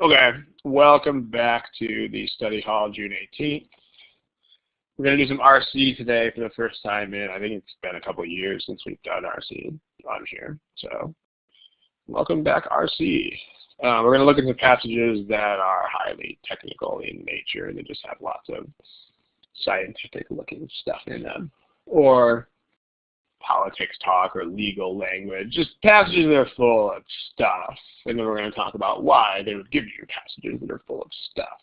Okay, welcome back to the study hall June 18th. We're going to do some RC today for the first time in, I think it's been a couple of years since we've done RC on here. So, welcome back RC. We're going to look at some passages that are highly technical in nature. They just have lots of scientific looking stuff in them. Or politics talk or legal language, just passages that are full of stuff. And then we're going to talk about why they would give you passages that are full of stuff.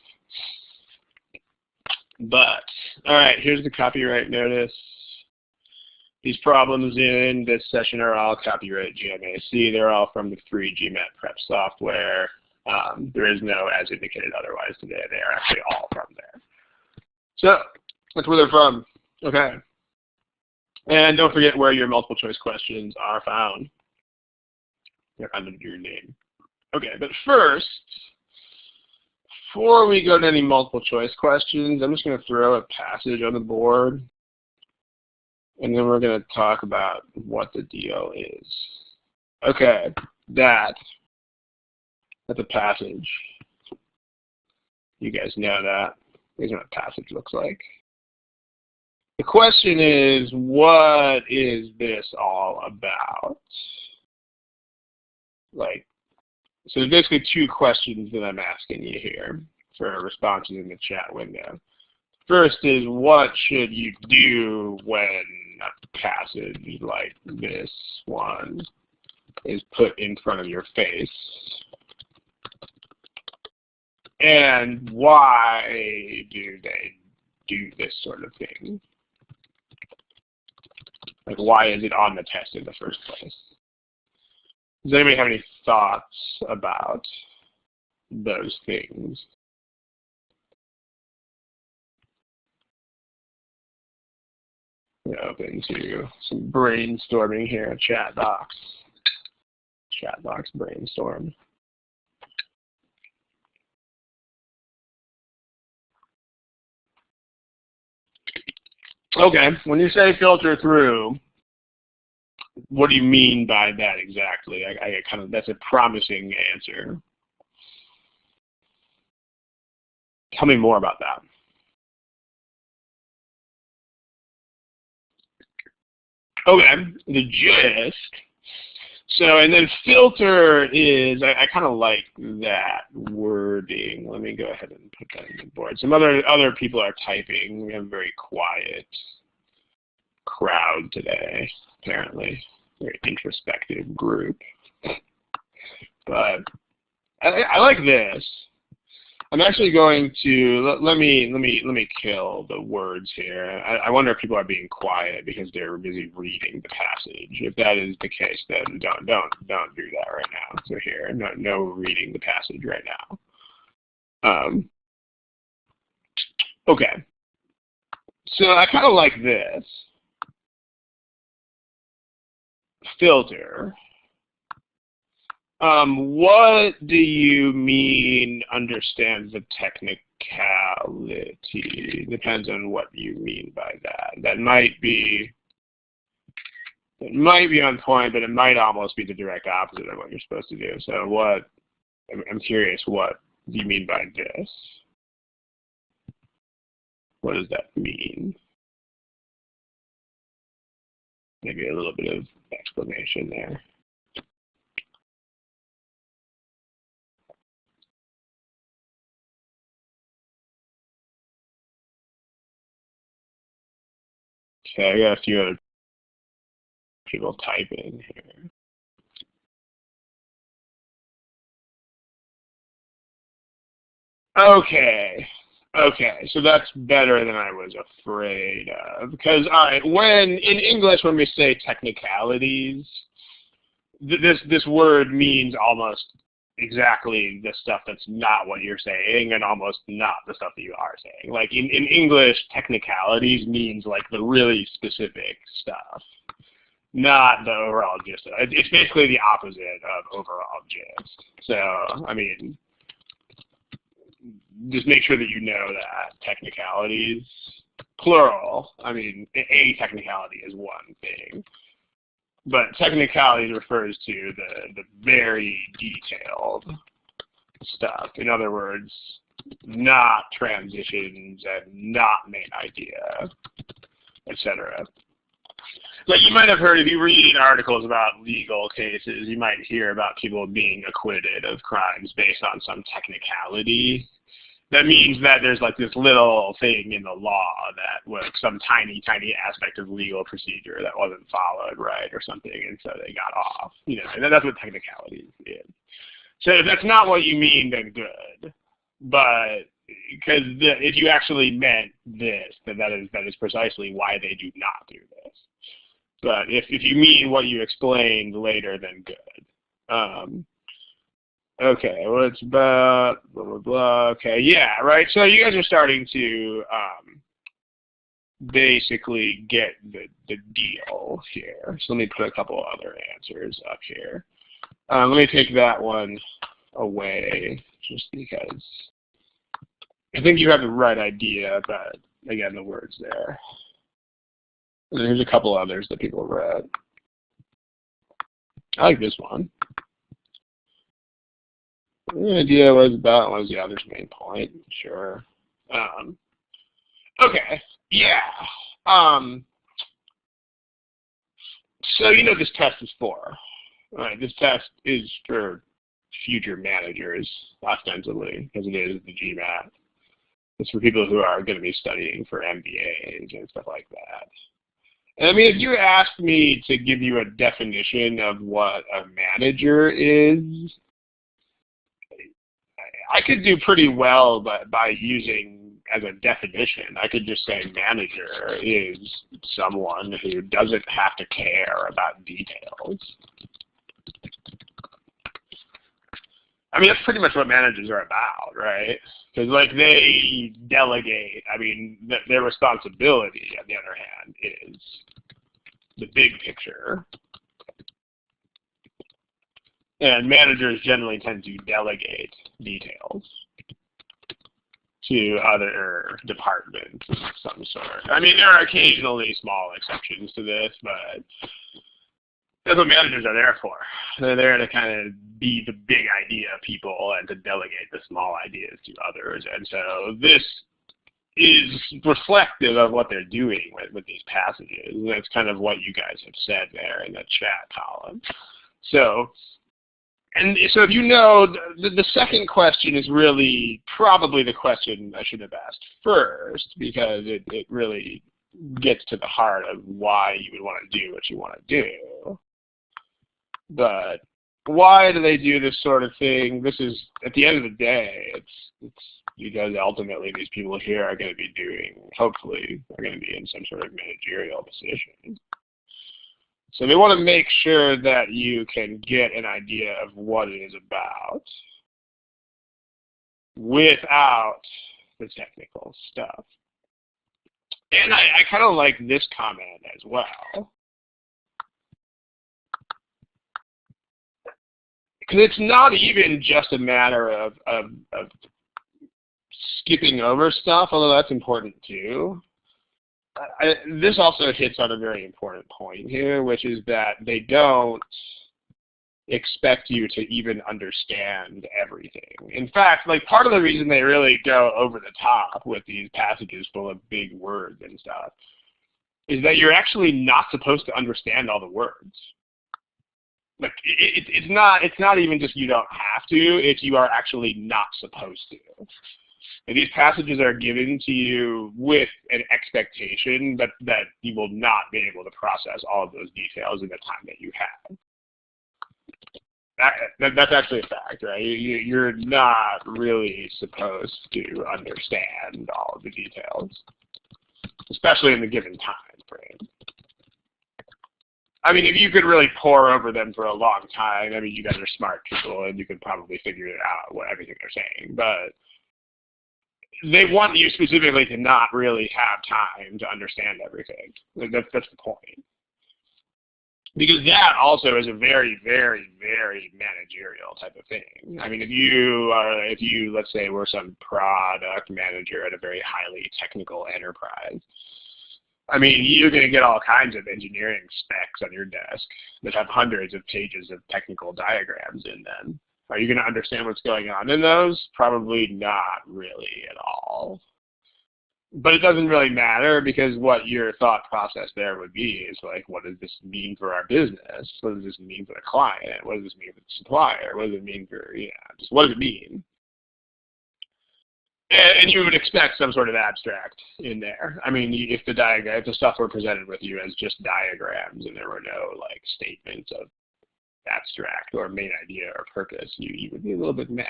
But, all right, here's the copyright notice. These problems in this session are all copyright GMAT. They're all from the free GMATprep software. There is no as indicated otherwise today. They are actually all from there. So, that's where they're from. Okay. And don't forget where your multiple choice questions are found. They're under your name. Okay, but first, before we go to any multiple choice questions, I'm just going to throw a passage on the board. And then we're going to talk about what the deal is. Okay, that's a passage. You guys know that. Here's what a passage looks like. The question is, what is this all about? So there's basically two questions that I'm asking you here for responses in the chat window. First is, what should you do when a passage like this one is put in front of your face? And why do they do this sort of thing? Like, why is it on the test in the first place? Does anybody have any thoughts about those things? We're open to some brainstorming here, chat box. Chat box brainstorm. Okay, when you say filter through, what do you mean by that exactly? That's a promising answer. Tell me more about that. Okay, the gist. So, and then filter is, I kind of like that wording. Let me go ahead and put that on the board. Some other people are typing. We have a very quiet crowd today, apparently. Very introspective group. But I like this. I'm actually going to let me kill the words here. I wonder if people are being quiet because they're busy reading the passage. If that is the case, then don't do that right now. So here, no reading the passage right now. Okay. So I kind of like this. Filter. What do you mean understand the technicality? Depends on what you mean by that. That might be on point, but it might almost be the direct opposite of what you're supposed to do. So I'm curious, what do you mean by this? What does that mean? Maybe a little bit of explanation there. Okay, I got a few other people typing here. Okay, so that's better than I was afraid of. Because, all right, in English, when we say technicalities, this word means almost exactly the stuff that's not what you're saying and almost not the stuff that you are saying. Like, in English, technicalities means, like, the really specific stuff, not the overall gist. It's basically the opposite of overall gist. So, I mean, just make sure that you know that technicalities, plural, I mean, a technicality is one thing. But technicalities refers to the very detailed stuff. In other words, not transitions and not main idea, etc. Like you might have heard, if you read articles about legal cases, you might hear about people being acquitted of crimes based on some technicality. That means that there's like this little thing in the law that was some tiny, tiny aspect of legal procedure that wasn't followed, right, or something, and so they got off. You know, and that's what technicality is. So if that's not what you mean, then good. But because if you actually meant this, then that is precisely why they do not do this. But if you mean what you explained later, then good. Okay, well, it's about blah, blah, blah. Okay, yeah, right. So you guys are starting to basically get the deal here. So let me put a couple other answers up here. Let me take that one away just because I think you have the right idea, but again, the word's there. And then here's a couple others that people read. I like this one. The idea was about was the other's main point. Sure. Okay. Yeah. So you know this test is for. Right. This test is for future managers, ostensibly, because it is the GMAT. It's for people who are going to be studying for MBAs and stuff like that. And I mean, if you asked me to give you a definition of what a manager is, I could do pretty well by using as a definition. I could just say manager is someone who doesn't have to care about details. I mean, that's pretty much what managers are about, right? Because, like, they delegate. I mean, their responsibility, on the other hand, is the big picture. And managers generally tend to delegate details to other departments of some sort. I mean, there are occasionally small exceptions to this, but that's what managers are there for. They're there to kind of be the big idea people and to delegate the small ideas to others. And so this is reflective of what they're doing with these passages. And that's kind of what you guys have said there in the chat column. So if you know, the second question is really probably the question I should have asked first, because it really gets to the heart of why you would want to do what you want to do. But why do they do this sort of thing? This is, at the end of the day, it's because ultimately these people here are going to be doing, hopefully, are going to be in some sort of managerial position. So they want to make sure that you can get an idea of what it is about without the technical stuff. And I kind of like this comment as well. Because it's not even just a matter of skipping over stuff, although that's important too. This also hits on a very important point here, which is that they don't expect you to even understand everything. In fact, like, part of the reason they really go over the top with these passages full of big words and stuff is that you're actually not supposed to understand all the words. Like, it's not even just you don't have to, it's you are actually not supposed to. And these passages are given to you with an expectation that you will not be able to process all of those details in the time that you have. That's actually a fact, right? You're not really supposed to understand all of the details, especially in the given time frame. I mean, if you could really pore over them for a long time, I mean, you guys are smart people and you could probably figure it out, everything they're saying, but they want you specifically to not really have time to understand everything. That's the point. Because that also is a very, very, very managerial type of thing. I mean, if you, let's say, were some product manager at a very highly technical enterprise, I mean, you're going to get all kinds of engineering specs on your desk that have hundreds of pages of technical diagrams in them. Are you going to understand what's going on in those? Probably not really at all. But it doesn't really matter, because what your thought process there would be is like, what does this mean for our business? What does this mean for the client? What does this mean for the supplier? What does it mean for, just what does it mean? And you would expect some sort of abstract in there. I mean, if the stuff were presented with you as just diagrams and there were no like statements of abstract or main idea or purpose, you would be a little bit mad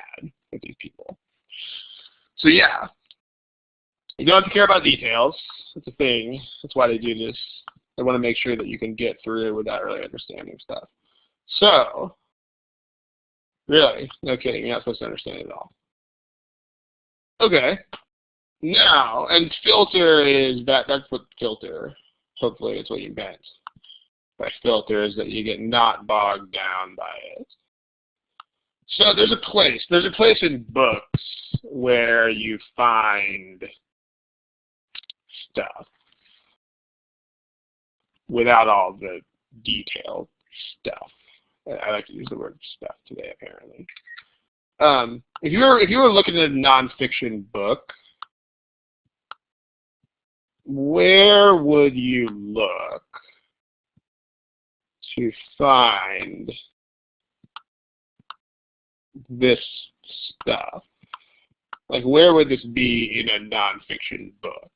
with these people. So yeah. You don't have to care about details. That's a thing. That's why they do this. They want to make sure that you can get through without really understanding stuff. So, really, no kidding. You're not supposed to understand it all. Okay. Now, and filter is that's what filter. Hopefully, it's what you meant by filter, is that you get not bogged down by it. So there's a place in books where you find stuff without all the detailed stuff. I like to use the word stuff today, apparently. If you were looking at a nonfiction book, where would you look to find this stuff? Like, where would this be in a nonfiction book?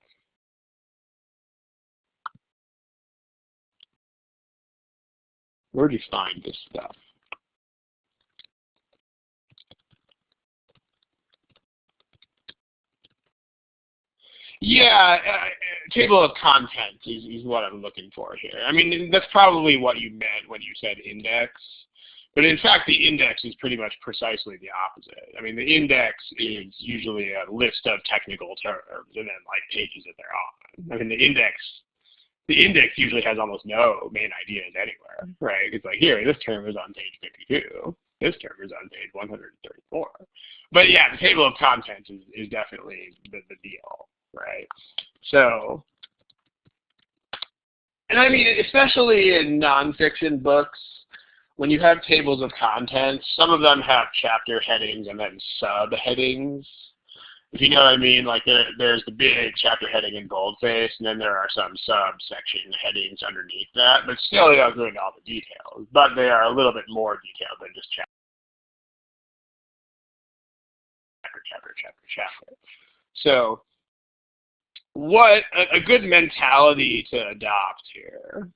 Where do you find this stuff? Yeah, table of contents is what I'm looking for here. I mean, that's probably what you meant when you said index. But in fact, the index is pretty much precisely the opposite. I mean, the index is usually a list of technical terms and then like pages that they're on. I mean, the index usually has almost no main ideas anywhere, right? It's like, here, this term is on page 52. This term is on page 134. But yeah, the table of contents is definitely the deal, right? So, and I mean, especially in nonfiction books, when you have tables of contents, some of them have chapter headings and then subheadings. If you know what I mean, like there's the big chapter heading in boldface, and then there are some subsection headings underneath that, but still they don't go into all the details. But they are a little bit more detailed than just chapter. So what a good mentality to adopt here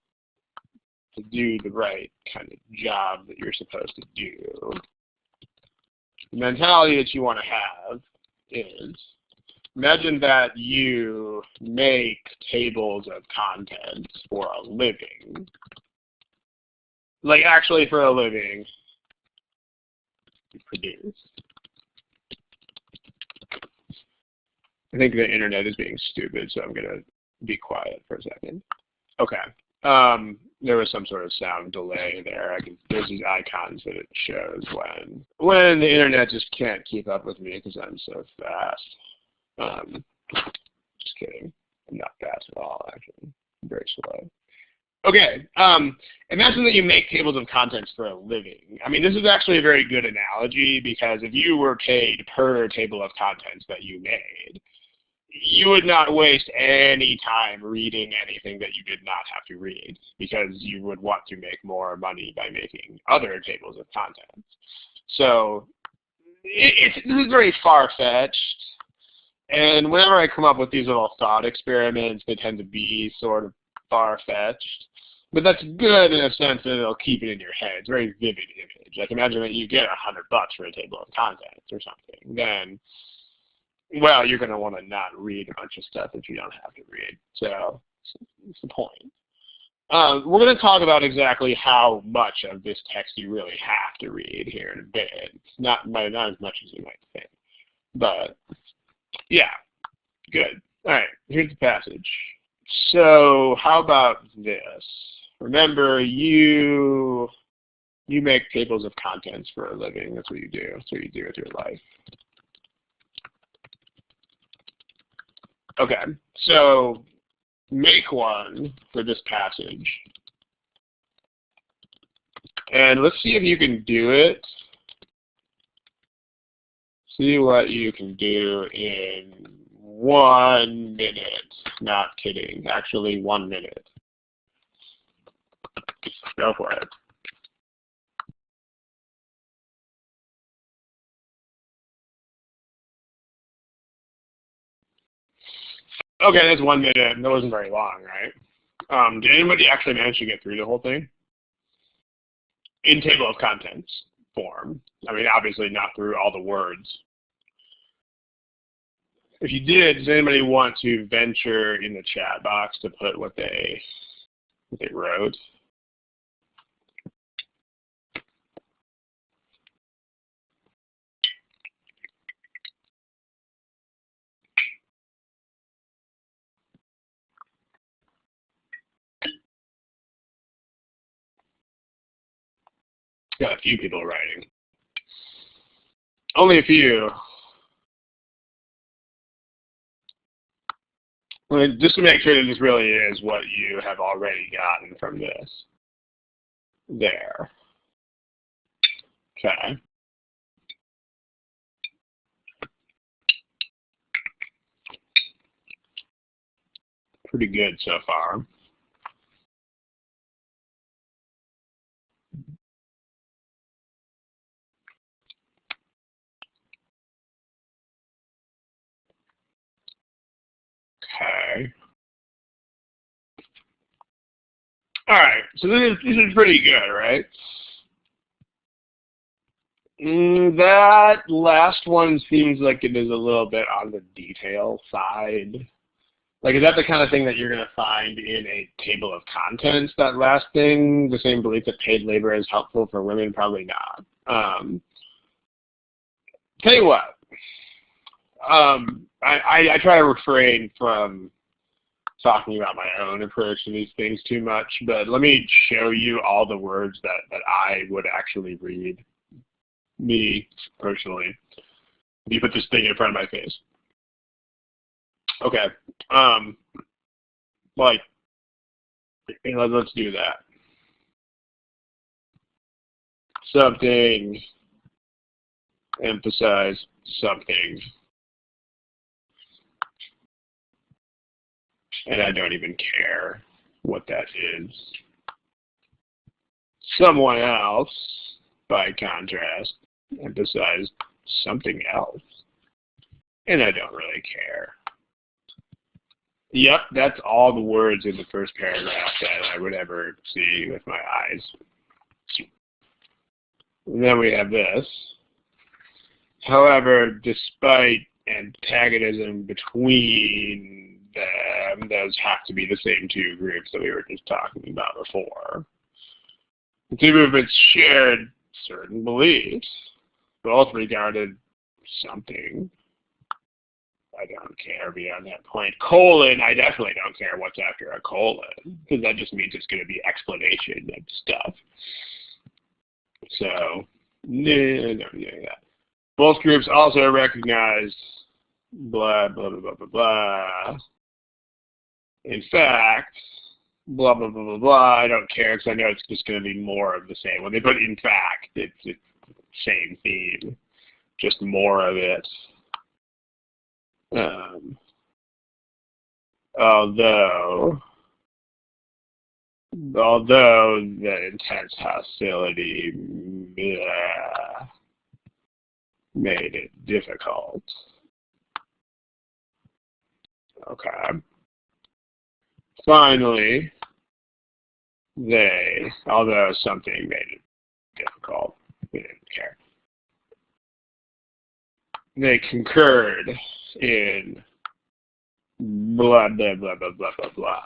to do the right kind of job that you're supposed to do. The mentality that you want to have is, imagine that you make tables of contents for a living. Like actually for a living, you produce. I think the internet is being stupid, so I'm going to be quiet for a second. Okay. There was some sort of sound delay there. There's these icons that it shows when the internet just can't keep up with me because I'm so fast. Just kidding. I'm not fast at all, actually. I'm very slow. Okay. Imagine that you make tables of contents for a living. I mean, this is actually a very good analogy, because if you were paid per table of contents that you made, you would not waste any time reading anything that you did not have to read, because you would want to make more money by making other tables of contents. So this is very far-fetched, and whenever I come up with these little thought experiments, they tend to be sort of far-fetched. But that's good in a sense that it'll keep it in your head. It's a very vivid image. Like, imagine that you get $100 for a table of contents or something. Then, well, you're going to want to not read a bunch of stuff that you don't have to read. So that's the point. We're going to talk about exactly how much of this text you really have to read here in a bit. It's not as much as you might think. But, yeah, good. All right, here's the passage. So how about this? Remember, you make tables of contents for a living. That's what you do. That's what you do with your life. Okay, so make one for this passage. And let's see if you can do it See what you can do in 1 minute. Not kidding. Actually, 1 minute. Go for it. Okay, that's 1 minute. That wasn't very long, right? Did anybody actually manage to get through the whole thing? In table of contents form. I mean, obviously not through all the words. If you did, does anybody want to venture in the chat box to put what they wrote? Got a few people writing. Only a few. Well, just to make sure that this really is what you have already gotten from this. There. Okay. Pretty good so far. Okay. All right. So this is pretty good, right? That last one seems like it is a little bit on the detail side. Like, is that the kind of thing that you're going to find in a table of contents, that last thing? The same belief that paid labor is helpful for women? Probably not. Tell you what. I try to refrain from talking about my own approach to these things too much, but let me show you all the words that I would actually read, me personally, if you put this thing in front of my face. Okay, like, let's do that. Something, emphasize something. And I don't even care what that is. Someone else, by contrast, emphasized something else. And I don't really care. Yep, that's all the words in the first paragraph that I would ever see with my eyes. And then we have this. However, despite antagonism between them, those have to be the same two groups that we were just talking about before. The two movements shared certain beliefs, both regarded something. I don't care beyond that point. Colon, I definitely don't care what's after a colon, because that just means it's going to be explanation of stuff. So, no, don't do that. Both groups also recognize blah, blah, blah, blah, blah, blah. In fact, blah, blah, blah, blah, blah, I don't care because I know it's just going to be more of the same. When they put in fact, it's the same theme, just more of it. Although the intense hostility made it difficult. Okay. Finally, although something made it difficult, we didn't care. They concurred in blah, blah, blah, blah, blah, blah, blah.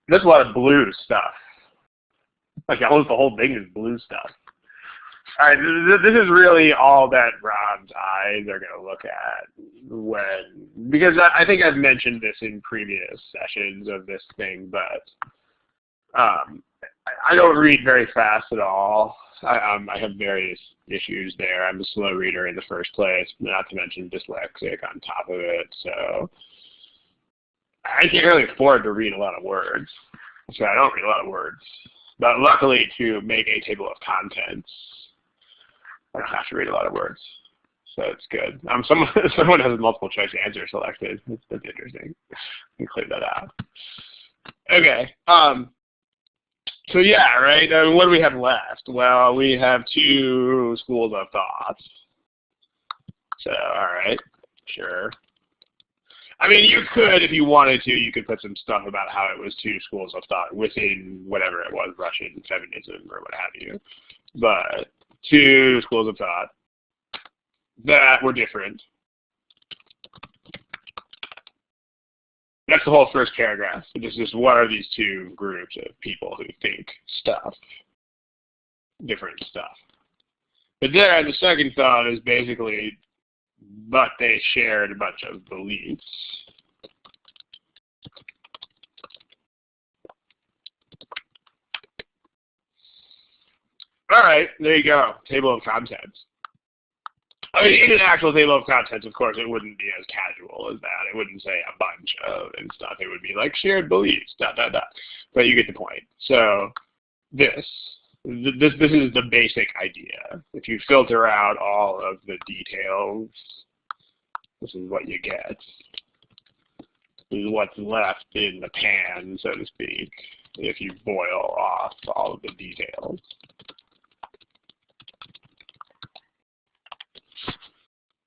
There's a lot of blue stuff. Like, almost the whole thing is blue stuff. All right, this is really all that Rob's eyes are going to look at because I think I've mentioned this in previous sessions of this thing, but I don't read very fast at all. I have various issues there. I'm a slow reader in the first place, not to mention dyslexic on top of it, so I can't really afford to read a lot of words, so I don't read a lot of words. But luckily, to make a table of contents, I don't have to read a lot of words, so it's good. Someone has a multiple choice answer selected. That's interesting. I can clear that out. Okay. So yeah, right. What do we have left? Well, we have 2 schools of thought. So all right, sure. I mean, you could, if you wanted to, you could put some stuff about how it was 2 schools of thought within whatever it was, Russian feminism or what have you. But 2 schools of thought that were different. That's the whole first paragraph. It's just what are these 2 groups of people who think stuff, different stuff. But there, the second thought is basically, but they shared a bunch of beliefs. All right, there you go, table of contents. I mean, in an actual table of contents, of course, it wouldn't be as casual as that. It wouldn't say a bunch of and stuff. It would be like shared beliefs, ... But you get the point. So this is the basic idea. If you filter out all of the details, this is what you get. This is what's left in the pan, so to speak, if you boil off all of the details.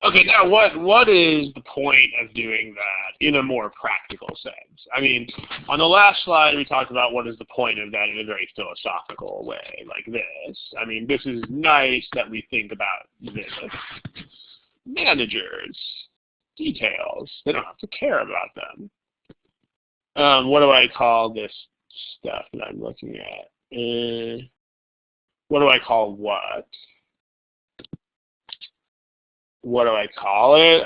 Okay, now what is the point of doing that in a more practical sense? I mean, on the last slide we talked about what is the point of that in a very philosophical way, like this. I mean, this is nice that we think about this. Managers, details, they don't have to care about them. What do I call this stuff that I'm looking at? What do I call what? What do I call it?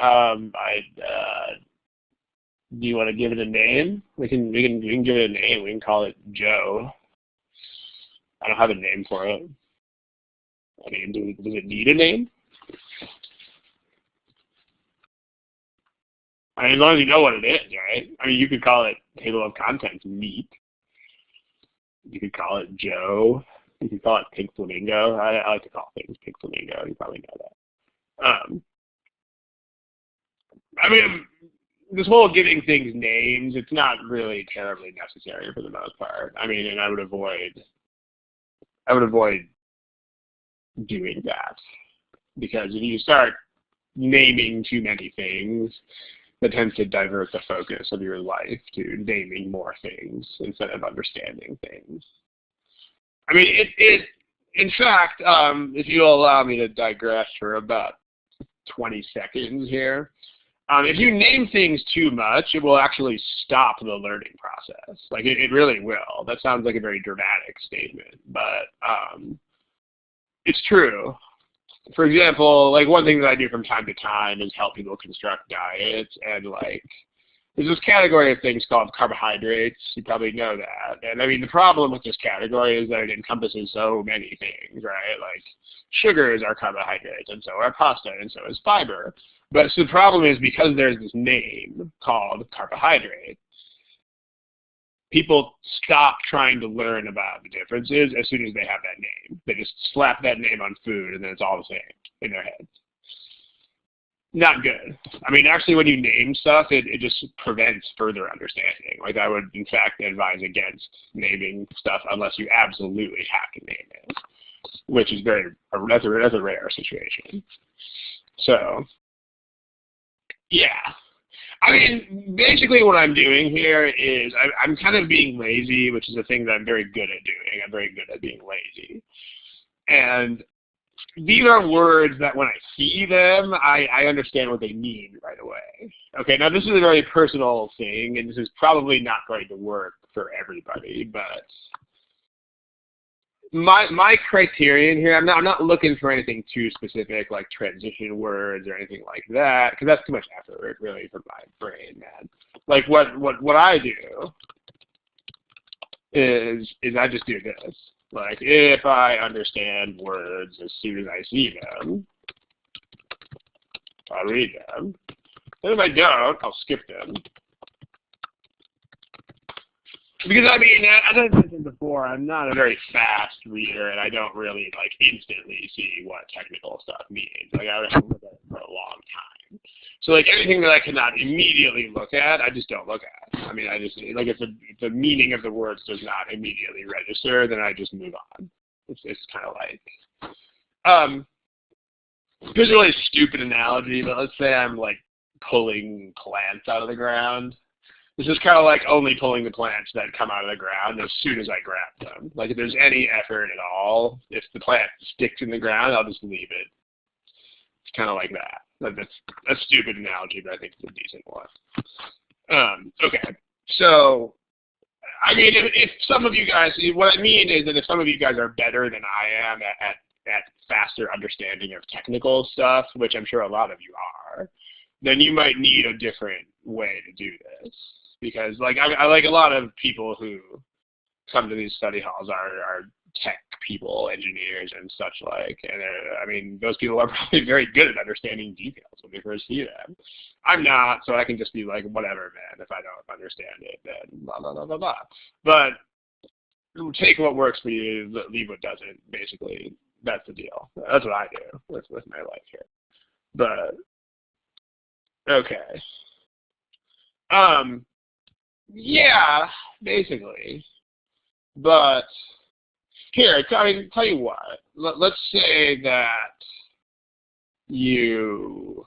Do you want to give it a name? We can give it a name. We can call it Joe. I don't have a name for it. I mean, does it need a name? I mean, as long as you know what it is, right? I mean, you could call it table of contents meat. You could call it Joe. You could call it pink flamingo. I like to call things pink flamingo. You probably know that. I mean, this whole giving things names, it's not really terribly necessary for the most part. I mean, and I would avoid doing that, because if you start naming too many things, that tends to divert the focus of your life to naming more things instead of understanding things. I mean, in fact, if you'll allow me to digress for about 20 seconds here, if you name things too much, it will actually stop the learning process. Like, it really will. That sounds like a very dramatic statement, but it's true. For example, like, one thing that I do from time to time is help people construct diets, and like, there's this category of things called carbohydrates. You probably know that. And I mean, the problem with this category is that it encompasses so many things, right? Like, sugars are carbohydrates, and so are pasta, and so is fiber. But so the problem is, because there's this name called carbohydrate, people stop trying to learn about the differences as soon as they have that name. They just slap that name on food, and then it's all the same in their heads. Not good. I mean, actually, when you name stuff, it just prevents further understanding. Like, I would, in fact, advise against naming stuff unless you absolutely have to name it, which is that's a rare situation. So, yeah. I mean, basically what I'm doing here is I'm kind of being lazy, which is a thing that I'm very good at doing. I'm very good at being lazy. And these are words that when I see them, I understand what they mean right away. Okay, now this is a very personal thing, and this is probably not going to work for everybody, but my criterion here, I'm not looking for anything too specific, like transition words or anything like that, because that's too much effort, really, for my brain, man. Like, what I do is I just do this. Like, if I understand words as soon as I see them, I'll read them. And if I don't, I'll skip them. Because I mean, as I mentioned before, I'm not a very fast reader, and I don't really like instantly see what technical stuff means. Like I would have to look at it for a long time. So like anything that I cannot immediately look at, I just don't look at. I mean, I just like if the meaning of the words does not immediately register, then I just move on. It's kind of like it's a really stupid analogy, but let's say I'm like pulling plants out of the ground. This is kind of like only pulling the plants that come out of the ground as soon as I grab them. Like if there's any effort at all, if the plant sticks in the ground, I'll just leave it. It's kind of like that. That's a stupid analogy, but I think it's a decent one. Okay, so I mean, if some of you guys, what I mean is that if some of you guys are better than I am at faster understanding of technical stuff, which I'm sure a lot of you are, then you might need a different way to do this. Because like I like a lot of people who come to these study halls are tech people, engineers, and such like. And I mean, those people are probably very good at understanding details when they first see them. I'm not, so I can just be like, whatever, man. If I don't understand it, then blah blah blah blah blah. But take what works for you, leave what doesn't. Basically, that's the deal. That's what I do with my life here. But okay. Yeah, basically. But here, I mean, tell you what. Let's say that you.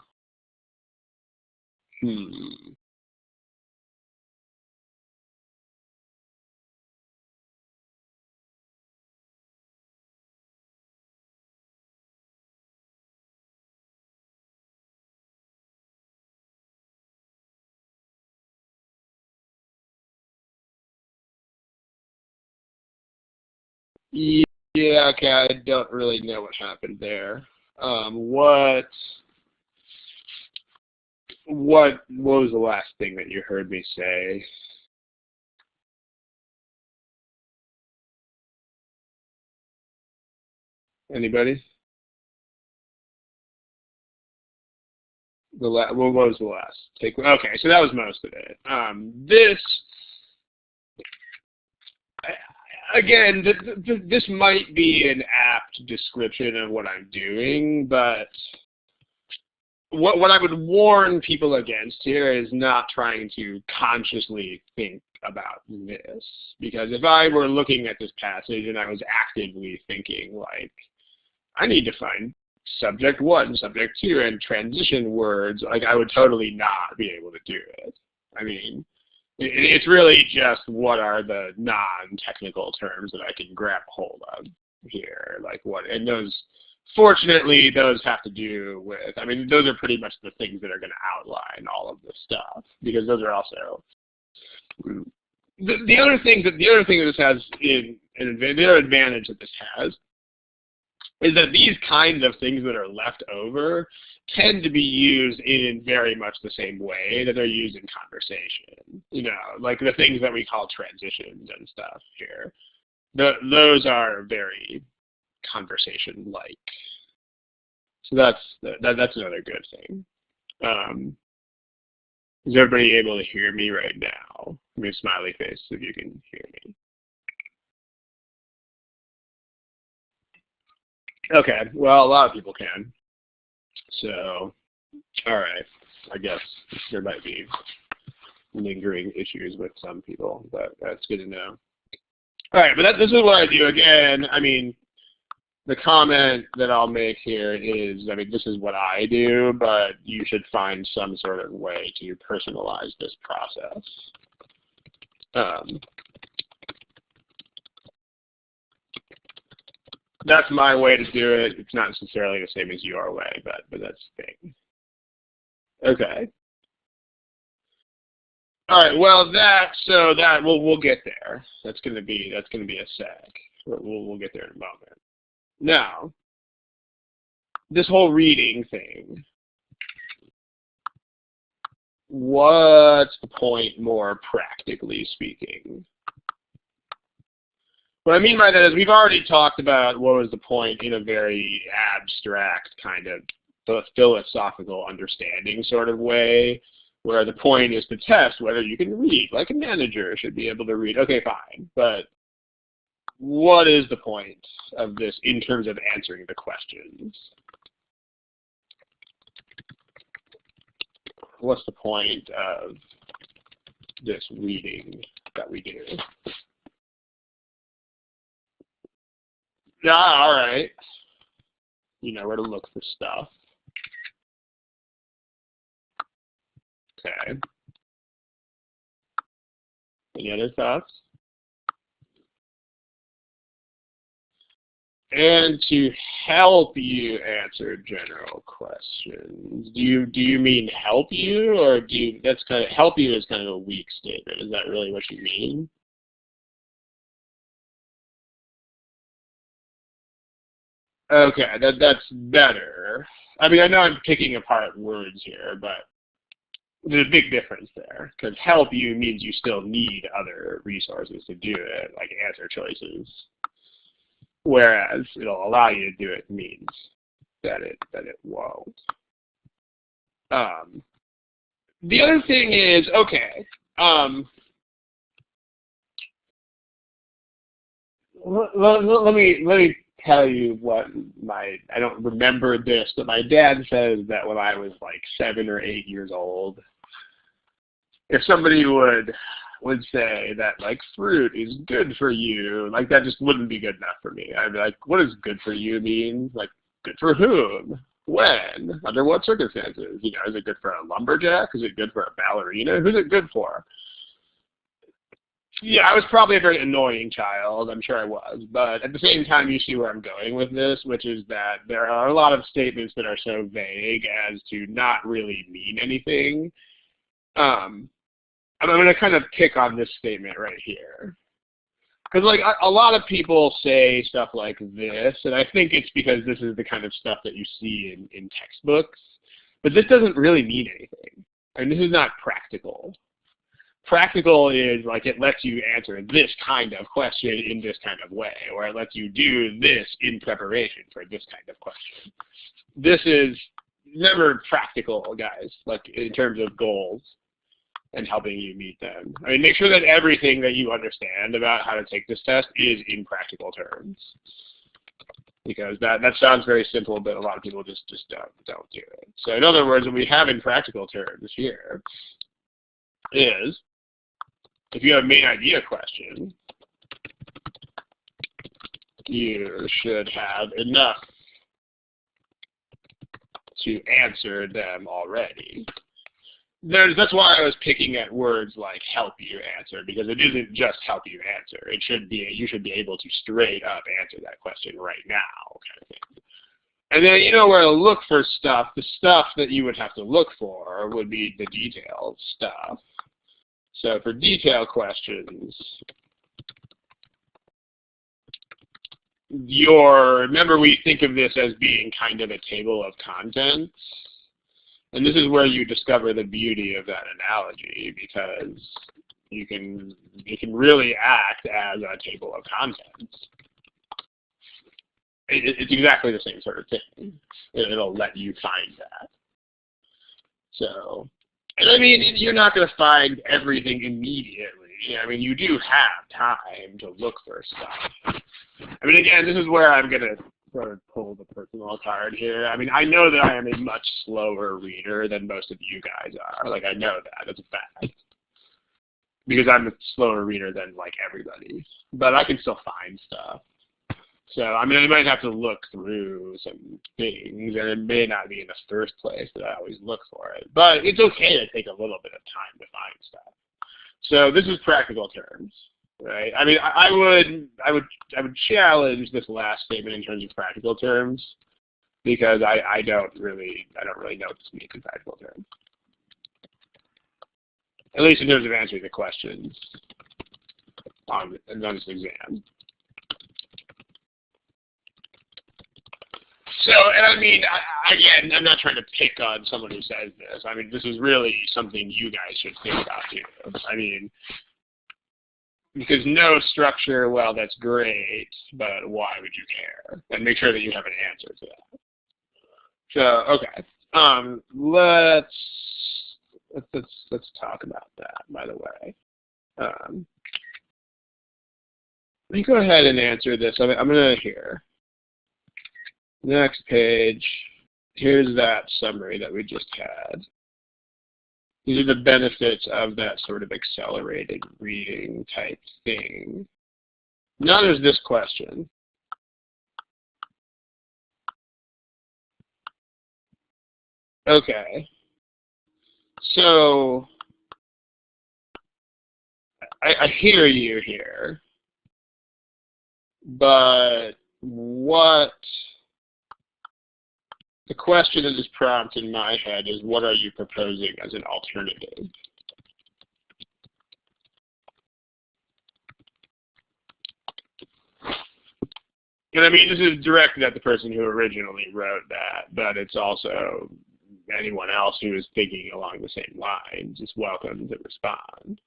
Yeah, okay. I don't really know what happened there. What was the last thing that you heard me say? Anybody? What was the last take? Okay, so that was most of it. Again, this might be an apt description of what I'm doing, but what I would warn people against here is not trying to consciously think about this. Because if I were looking at this passage and I was actively thinking, like, I need to find subject 1, subject 2, and transition words, like, I would totally not be able to do it. I mean, it's really just what are the non-technical terms that I can grab hold of here, like what, and those, fortunately, those have to do with, I mean, those are pretty much the things that are going to outline all of this stuff, because those are also, the other thing that this has, the other advantage that this has, is that these kinds of things that are left over tend to be used in very much the same way that they're used in conversation. You know, like the things that we call transitions and stuff here. Those are very conversation-like. So that's another good thing. Is everybody able to hear me right now? Give me a smiley face if you can hear me. Okay, well, a lot of people can. So, all right, I guess there might be lingering issues with some people, but that's good to know. All right, but this is what I do. Again, I mean, the comment that I'll make here is, I mean, this is what I do, but you should find some sort of way to personalize this process. That's my way to do it. It's not necessarily the same as your way, but that's the thing. Okay. All right. Well, we'll get there. That's gonna be a sec. We'll get there in a moment. Now, this whole reading thing. What's the point, more practically speaking? What I mean by that is we've already talked about what was the point in a very abstract kind of philosophical understanding sort of way where the point is to test whether you can read, like a manager should be able to read. Okay, fine, but what is the point of this in terms of answering the questions? What's the point of this reading that we do? Yeah, all right. You know where to look for stuff. Okay. Any other thoughts? And to help you answer general questions, do you mean help you, or do you, that's kind of, help you is kind of a weak statement. Is that really what you mean? Okay, that's better. I mean, I know I'm picking apart words here, but there's a big difference there, because help you means you still need other resources to do it, like answer choices. Whereas it'll allow you to do it means that it won't. The other thing is, okay, let me tell you what I don't remember this, but my dad says that when I was like 7 or 8 years old, if somebody would say that like fruit is good for you, like that just wouldn't be good enough for me. I'd be like, what does good for you mean? Like, good for whom? When? Under what circumstances? You know, is it good for a lumberjack? Is it good for a ballerina? Who's it good for? Yeah, I was probably a very annoying child. I'm sure I was. But at the same time, you see where I'm going with this, which is that there are a lot of statements that are so vague as to not really mean anything. I'm going to kind of pick on this statement right here. Because like a lot of people say stuff like this, and I think it's because this is the kind of stuff that you see in textbooks. But this doesn't really mean anything. I mean, this is not practical. Practical is like it lets you answer this kind of question in this kind of way, or it lets you do this in preparation for this kind of question. This is never practical, guys, like in terms of goals and helping you meet them. I mean, make sure that everything that you understand about how to take this test is in practical terms. Because that sounds very simple, but a lot of people just don't do it. So in other words, what we have in practical terms here is, if you have a main idea question, you should have enough to answer them already. That's why I was picking at words like help you answer, because it isn't just help you answer. It should be, you should be able to straight up answer that question right now, kind of thing. And then you know where to look for stuff. The stuff that you would have to look for would be the detailed stuff. So for detailed questions, remember we think of this as being kind of a table of contents. And this is where you discover the beauty of that analogy, because it can really act as a table of contents. It's exactly the same sort of thing. It'll let you find that. So, and I mean, you're not going to find everything immediately. I mean, you do have time to look for stuff. I mean, again, this is where I'm going to sort of pull the personal card here. I mean, I know that I am a much slower reader than most of you guys are. Like, I know that. That's a fact. Because I'm a slower reader than, like, everybody. But I can still find stuff. So, I mean, I might have to look through some things, and it may not be in the first place that I always look for it. But it's okay to take a little bit of time to find stuff. So this is practical terms. Right. I mean, I would challenge this last statement in terms of practical terms, because I don't really know what this means in practical terms. At least in terms of answering the questions on this exam. So, and I mean, again, I'm not trying to pick on someone who says this. I mean, this is really something you guys should think about too. I mean, because no structure, well, that's great, but why would you care? And make sure that you have an answer to that. So, okay. let's talk about that, by the way. Let me go ahead and answer this. I'm going to here. Next page. Here's that summary that we just had. These are the benefits of that sort of accelerated reading type thing. Now there's this question. Okay. So I hear you here, but what the question that is prompted in my head is, what are you proposing as an alternative? And I mean, this is directed at the person who originally wrote that, but it's also anyone else who is thinking along the same lines is welcome to respond.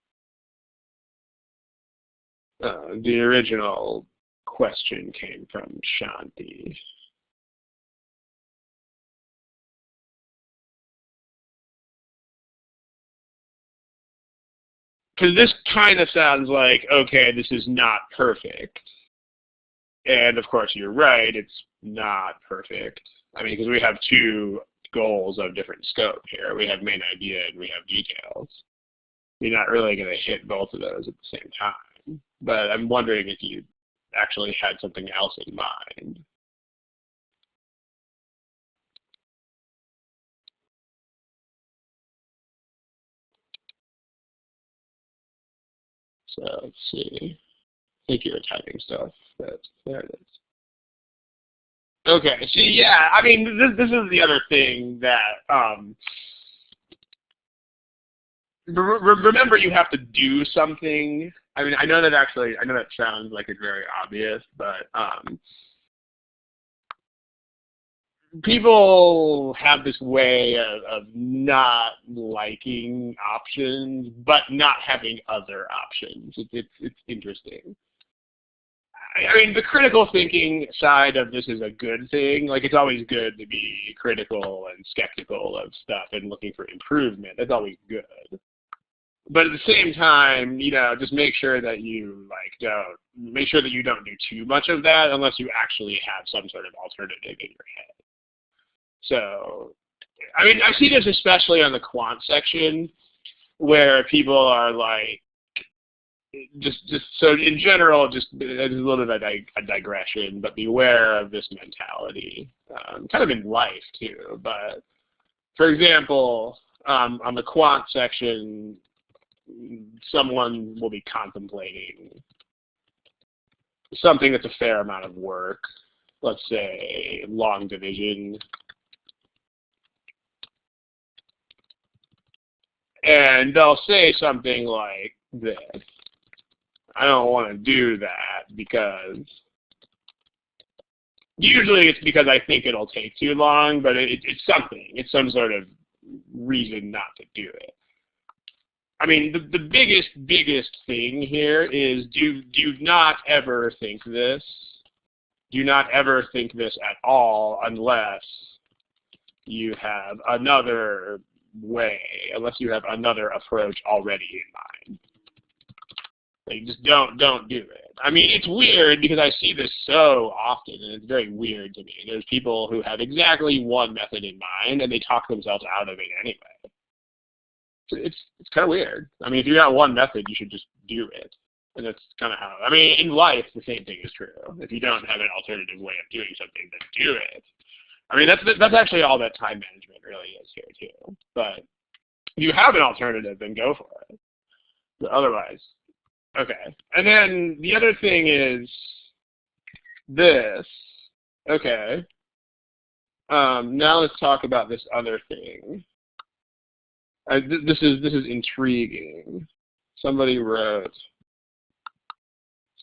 The original question came from Shanti. Because this kind of sounds like, okay, this is not perfect. And of course, you're right, it's not perfect. I mean, because we have two goals of different scope here. We have main idea and we have details. You're not really going to hit both of those at the same time. But I'm wondering if you actually had something else in mind. So let's see. I think you were typing stuff, but there it is. Okay, so yeah, I mean, this is the other thing that, remember you have to do something. I mean, I know that sounds like it's very obvious, but people have this way of not liking options, but not having other options. It's interesting. I mean, the critical thinking side of this is a good thing. Like, it's always good to be critical and skeptical of stuff and looking for improvement. That's always good. But at the same time, you know, just make sure that you don't do too much of that unless you actually have some sort of alternative in your head. So, I mean, I see this especially on the quant section where people are like, so in general, just it's a little bit of a digression, but beware of this mentality, kind of in life too. But for example, on the quant section, someone will be contemplating something that's a fair amount of work, let's say long division, and they'll say something like this: I don't want to do that because usually it's because I think it'll take too long, but it's something. It's some sort of reason not to do it. I mean, the biggest thing here is do not ever think this. Do not ever think this at all unless you have another way, unless you have another approach already in mind. Like, just don't do it. I mean, it's weird because I see this so often, and it's very weird to me. There's people who have exactly one method in mind, and they talk themselves out of it anyway. It's kind of weird. I mean, if you got one method, you should just do it. And that's kind of how, I mean, in life, the same thing is true. If you don't have an alternative way of doing something, then do it. I mean, that's actually all that time management really is here, too. But if you have an alternative, then go for it. But otherwise, okay. And then the other thing is this. Okay. Now let's talk about this other thing. This is intriguing. Somebody wrote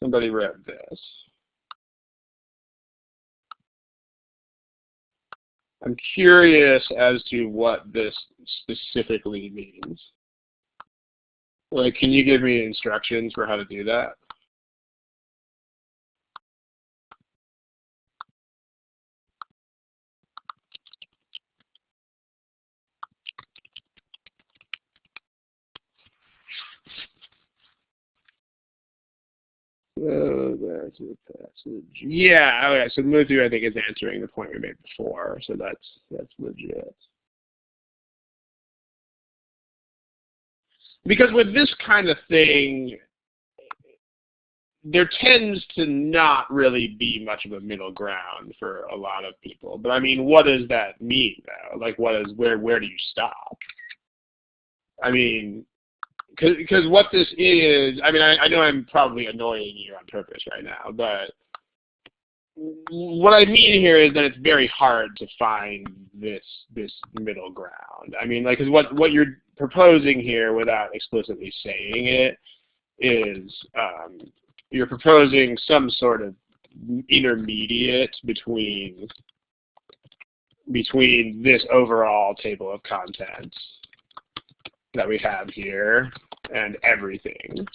this. I'm curious as to what this specifically means. Like, can you give me instructions for how to do that? to the passage. Yeah, okay, so move through I think is answering the point we made before, so that's legit. Because with this kind of thing, there tends to not really be much of a middle ground for a lot of people. But I mean, what does that mean though? Like where do you stop? I mean, because what this is, I mean, I know I'm probably annoying you on purpose right now, but what I mean here is that it's very hard to find this middle ground. I mean, like, 'cause what you're proposing here without explicitly saying it is you're proposing some sort of intermediate between this overall table of contents that we have here and everything.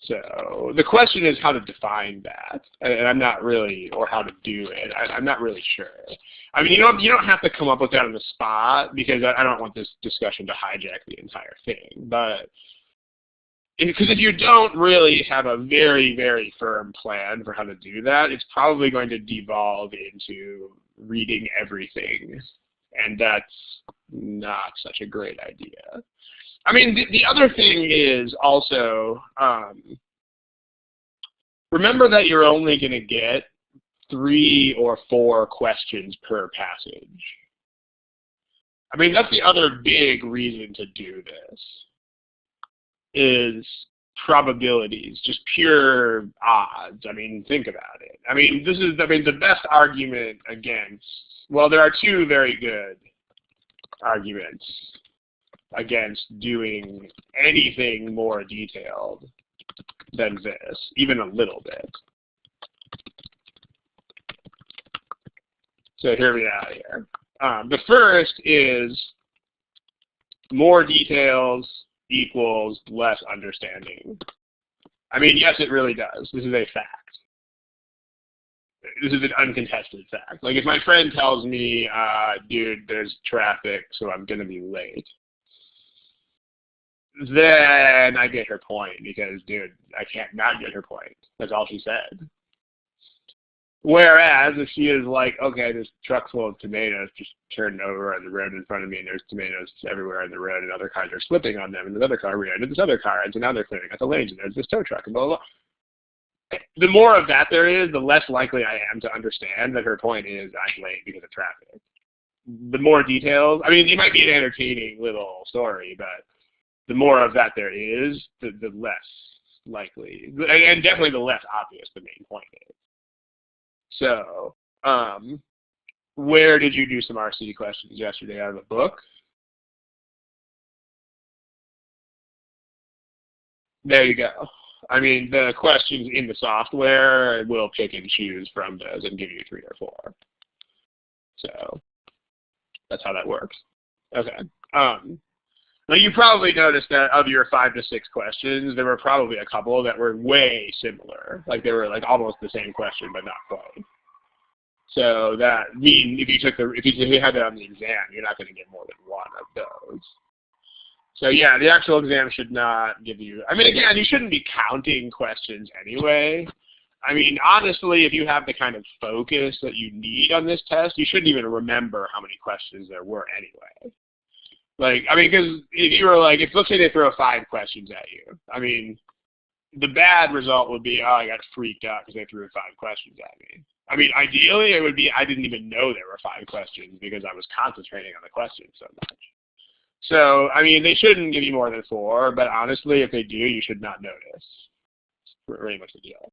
So the question is how to define that, and I'm not really, or how to do it. I'm not really sure. I mean, you don't have to come up with that on the spot because I don't want this discussion to hijack the entire thing. But because if you don't really have a very, very firm plan for how to do that, it's probably going to devolve into reading everything, and that's not such a great idea. I mean, the other thing is also, remember that you're only going to get 3 or 4 questions per passage. I mean, that's the other big reason to do this, is probabilities, just pure odds. I mean, think about it. I mean, the best argument against, well, there are 2 very good arguments against doing anything more detailed than this, even a little bit. So hear me out here. The first is more details equals less understanding. I mean, yes, it really does. This is a fact. This is an uncontested fact. Like if my friend tells me, dude, there's traffic, so I'm going to be late, then I get her point because, dude, I can't not get her point. That's all she said. Whereas if she is like, okay, this truck full of tomatoes just turned over on the road in front of me and there's tomatoes everywhere on the road and other cars are slipping on them and another car rear-ended this other car and so now they're clearing out the lanes and there's this tow truck and blah, blah, blah. The more of that there is, the less likely I am to understand that her point is I'm late because of traffic. The more details, I mean, it might be an entertaining little story, but the more of that there is, the less likely, and definitely the less obvious the main point is. So, where did you do some RC questions yesterday? Out of the book? There you go. I mean, the questions in the software will pick and choose from those and give you 3 or 4. So, that's how that works. Okay. Now you probably noticed that of your 5 to 6 questions, there were probably a couple that were way similar. Like they were like almost the same question, but not quite. So that means if you had that on the exam, you're not going to get more than 1 of those. So yeah, the actual exam should not give you, I mean, again, you shouldn't be counting questions anyway. I mean, honestly, if you have the kind of focus that you need on this test, you shouldn't even remember how many questions there were anyway. Like, I mean, because if you were like, let's say they throw 5 questions at you, I mean, the bad result would be, oh, I got freaked out because they threw 5 questions at me. I mean, ideally, it would be I didn't even know there were 5 questions because I was concentrating on the questions so much. So, I mean, they shouldn't give you more than 4, but honestly, if they do, you should not notice. It's pretty much the deal.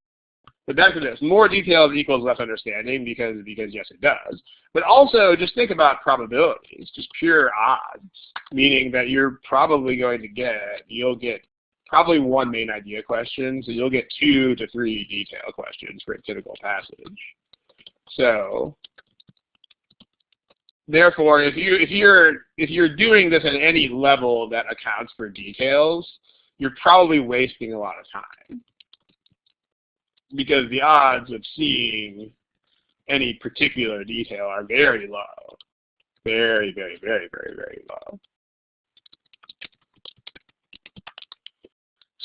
But back to this, more details equals less understanding because yes, it does. But also, just think about probabilities, just pure odds, meaning that you're probably going to you'll get probably 1 main idea question, so you'll get 2 to 3 detail questions for a typical passage. So, therefore, if you're doing this at any level that accounts for details, you're probably wasting a lot of time, because the odds of seeing any particular detail are very low. Very, very, very, very, very low.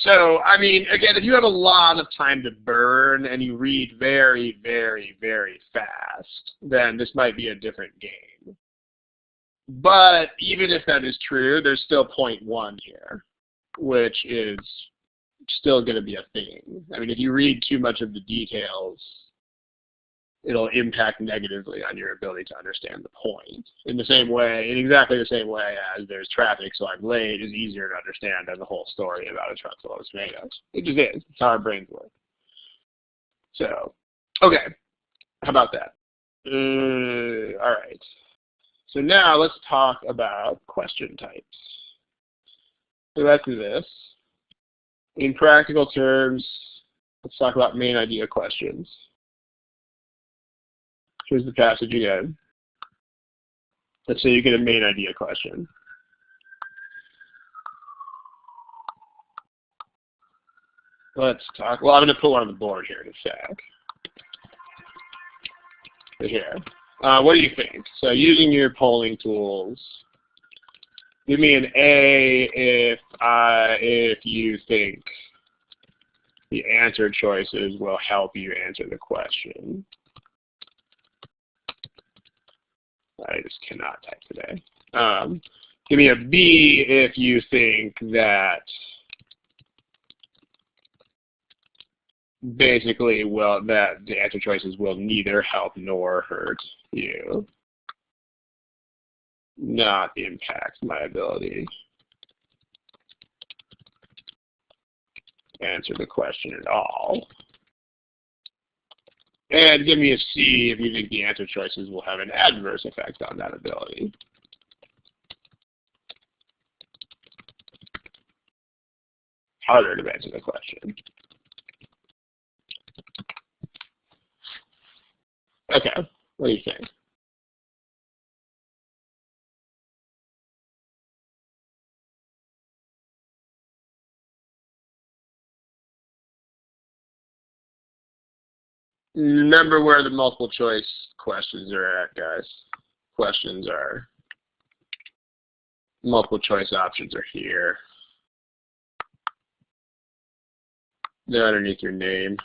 So, I mean, again, if you have a lot of time to burn and you read very, very, very fast, then this might be a different game. But even if that is true, there's still point one here, which is still going to be a thing. I mean, if you read too much of the details, it'll impact negatively on your ability to understand the point. In the same way, in exactly the same way as there's traffic, so I'm late is easier to understand than the whole story about a truck full of tomatoes. It just is. It's how our brains work. So, okay. How about that? All right. So now let's talk about question types. So let's do this. In practical terms, let's talk about main idea questions. Here's the passage again. Let's say you get a main idea question. Let's talk, well, I'm going to put one on the board here in a sec. Here. What do you think? So using your polling tools, give me an A if you think the answer choices will help you answer the question. I just cannot type today. Give me a B if you think that basically that the answer choices will neither help nor hurt you. Not impact my ability to answer the question at all. And give me a C if you think the answer choices will have an adverse effect on that ability. Harder to answer the question. Okay, what do you think? Remember where the multiple choice questions are at, guys. Questions are, multiple choice options are here. They're underneath your name.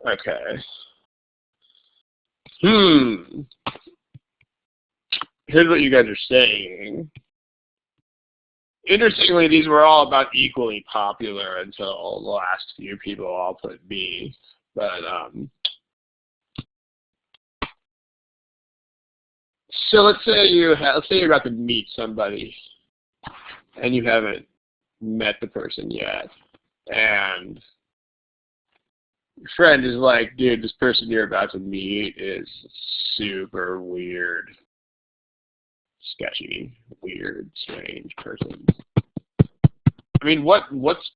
Okay. Here's what you guys are saying. Interestingly, these were all about equally popular until the last few people all put B. But so let's say you're about to meet somebody, and you haven't met the person yet, and your friend is like, "Dude, this person you're about to meet is super weird, sketchy, weird, strange person." I mean, what's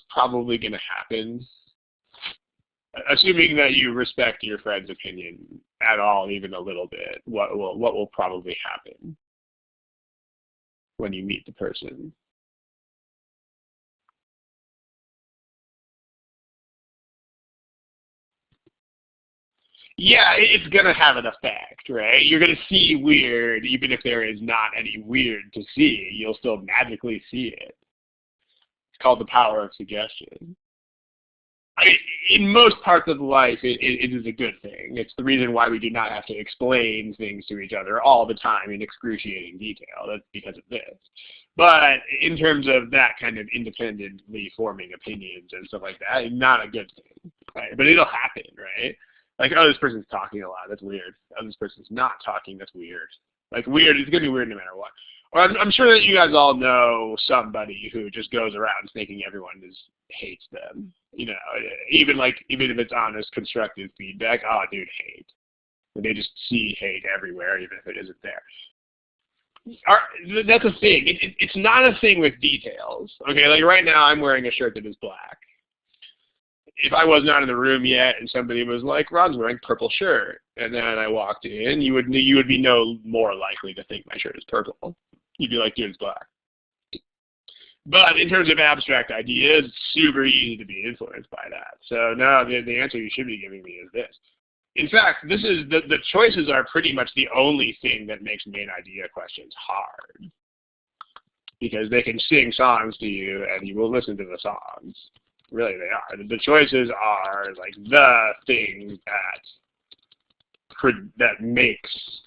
probably going to happen? Assuming that you respect your friend's opinion at all, even a little bit, what will probably happen when you meet the person? Yeah, it's going to have an effect, right? You're going to see weird, even if there is not any weird to see. You'll still magically see it. It's called the power of suggestion. I mean, in most parts of life, it is a good thing. It's the reason why we do not have to explain things to each other all the time in excruciating detail. That's because of this. But in terms of that kind of independently forming opinions and stuff like that, not a good thing, right? But it'll happen, right? Like, oh, this person's talking a lot. That's weird. Oh, this person's not talking. That's weird. Like, weird. It's going to be weird no matter what. Or I'm sure that you guys all know somebody who just goes around thinking everyone hates them. You know, even if it's honest, constructive feedback. Oh, dude, hate. And they just see hate everywhere, even if it isn't there. That's a thing. It's not a thing with details. Okay, like right now I'm wearing a shirt that is black. If I was not in the room yet and somebody was like, Ron's wearing purple shirt, and then I walked in, you would be no more likely to think my shirt is purple. You'd be like, dude, it's black. But in terms of abstract ideas, it's super easy to be influenced by that. So no, the answer you should be giving me is this. In fact, this is the choices are pretty much the only thing that makes main idea questions hard, because they can sing songs to you and you will listen to the songs. Really, they are. The choices are like the thing that makes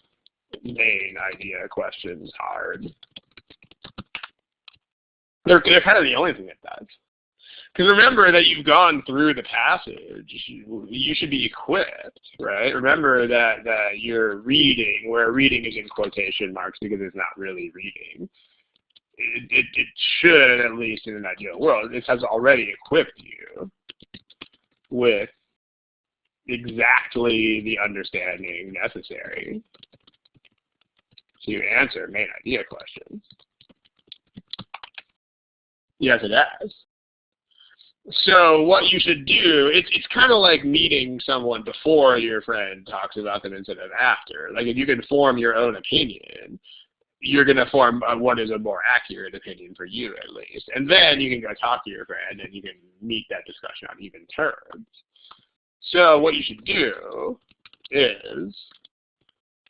main idea questions hard. They're kind of the only thing it does. Because remember that you've gone through the passage. You should be equipped, right? Remember that you're reading, where reading is in quotation marks because it's not really reading. It should, at least in an ideal world, it has already equipped you with exactly the understanding necessary to answer main idea questions. Yes, it has. So what you should do, it's kind of like meeting someone before your friend talks about them instead of after. Like if you can form your own opinion, you're going to form what is a more accurate opinion for you at least. And then you can go talk to your friend and you can meet that discussion on even terms. So what you should do is,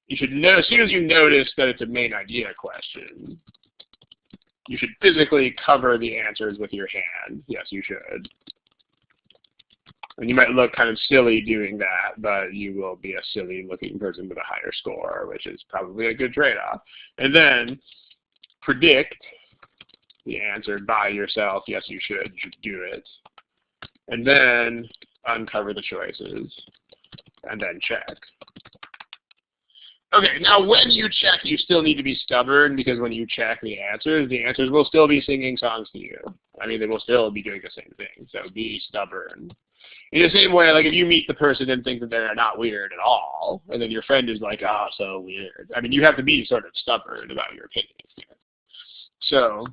you should know, as soon as you notice that it's a main idea question, you should physically cover the answers with your hand. Yes, you should. And you might look kind of silly doing that, but you will be a silly-looking person with a higher score, which is probably a good trade-off. And then predict the answer by yourself. Yes, you should. You should do it. And then uncover the choices, and then check. Okay, now when you check, you still need to be stubborn, because when you check the answers will still be singing songs to you. I mean, they will still be doing the same thing, so be stubborn. In the same way, like if you meet the person and think that they're not weird at all, and then your friend is like, oh, so weird. I mean, you have to be sort of stubborn about your opinion here. So,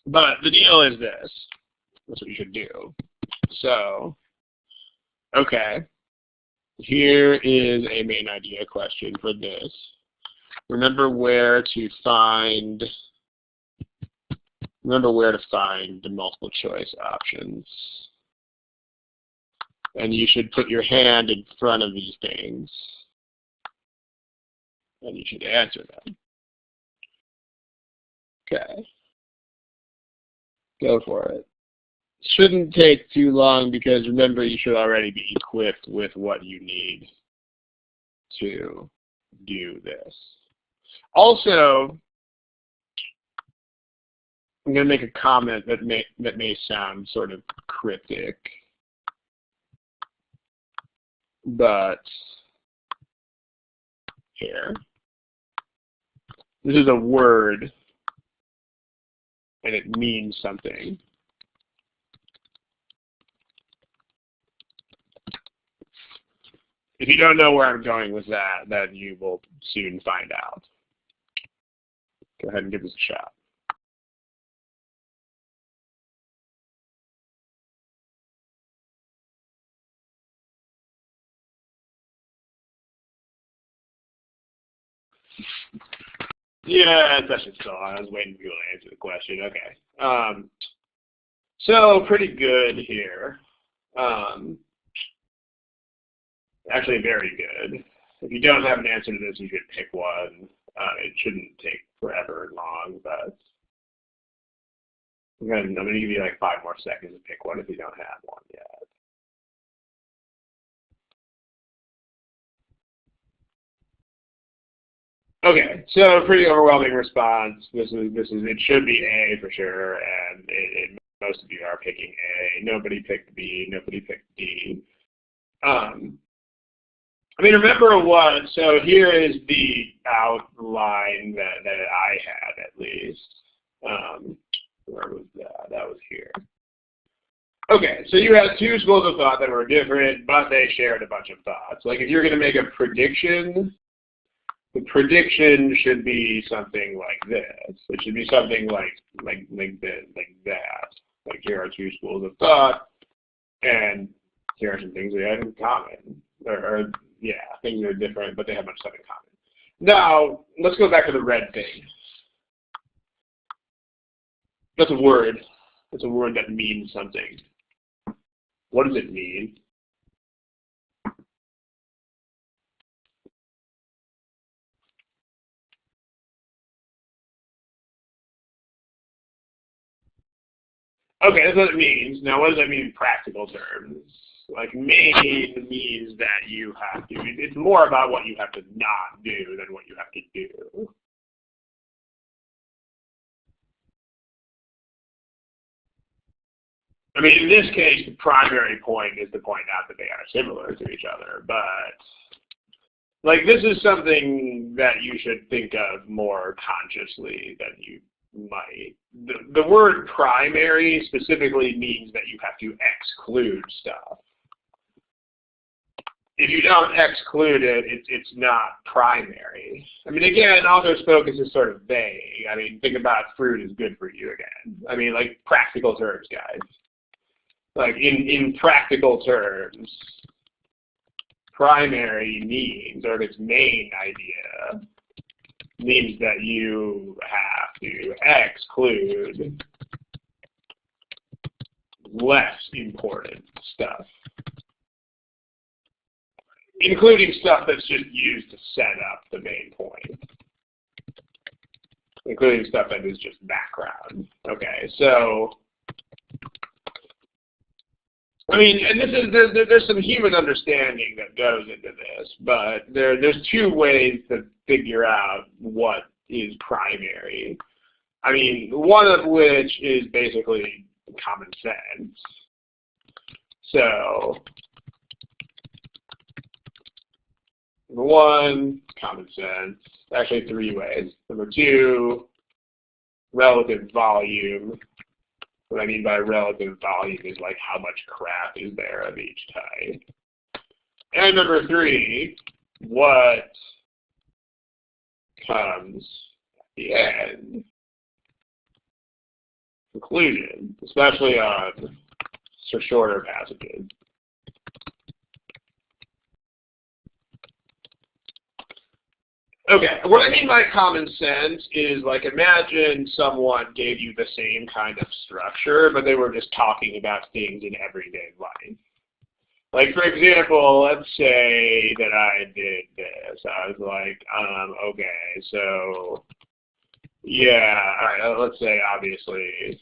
but the deal is this. That's what you should do. So, okay. Here is a main idea question for this. Remember where to find the multiple choice options. And you should put your hand in front of these things. And you should answer them. Okay. Go for it. Shouldn't take too long, because remember, you should already be equipped with what you need to do this. Also, I'm going to make a comment that may sound sort of cryptic, but here, this is a word, and it means something. If you don't know where I'm going with that, then you will soon find out. Go ahead and give this a shot. Yeah, session's still on. I was waiting for you to answer the question. Okay. So pretty good here. Actually, very good. If you don't have an answer to this, you should pick one. It shouldn't take forever long, but I'm going to give you like 5 more seconds to pick one if you don't have one yet. Okay, so pretty overwhelming response. It should be A for sure, and most of you are picking A. Nobody picked B. Nobody picked D. I mean, remember what? So here is the outline that I had, at least. Where was that? That was here. Okay, so you had 2 schools of thought that were different, but they shared a bunch of thoughts. Like if you're going to make a prediction, the prediction should be something like this. It should be something like that. Like here are 2 schools of thought, and here are some things we have in common. Or yeah, things are different, but they have much stuff in common. Now, let's go back to the red thing. That's a word. It's a word that means something. What does it mean? Okay, that's what it means. Now, what does that mean in practical terms? Like, main means that you have to. It's more about what you have to not do than what you have to do. I mean, in this case, the primary point is to point out that they are similar to each other, but like this is something that you should think of more consciously than you might. The word primary specifically means that you have to exclude stuff. If you don't exclude it, it's not primary. I mean, again, author's focus is sort of vague. I mean, think about fruit is good for you again. I mean, like practical terms, guys. Like in practical terms, primary means, or its main idea, means that you have to exclude less important stuff, including stuff that's just used to set up the main point, including stuff that is just background. Okay, so I mean, and this is there's some human understanding that goes into this, but there's two ways to figure out what is primary. I mean, one of which is basically common sense. So, number one, common sense. Actually, three ways. Number two, relative volume. What I mean by relative volume is like how much crap is there of each type. And number three, what comes at the end. Conclusion, especially on shorter passages. Okay, what I mean by common sense is like imagine someone gave you the same kind of structure, but they were just talking about things in everyday life. Like for example, let's say that I did this. I was like, okay, so yeah, all right, let's say obviously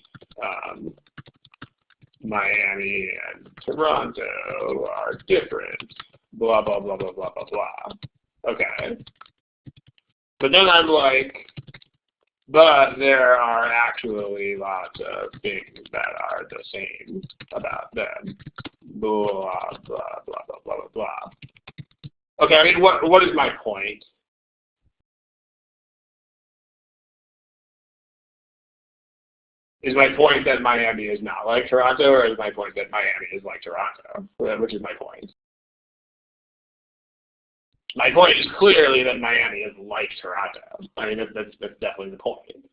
Miami and Toronto are different, blah, blah, blah, blah, blah, blah, blah. Okay. But then I'm like, but there are actually lots of things that are the same about them. Blah, blah, blah, blah, blah, blah, blah. Okay, I mean, what is my point? Is my point that Miami is not like Toronto, or is my point that Miami is like Toronto? Which is my point? My point is clearly that Miami is like Toronto. I mean, that's definitely the point.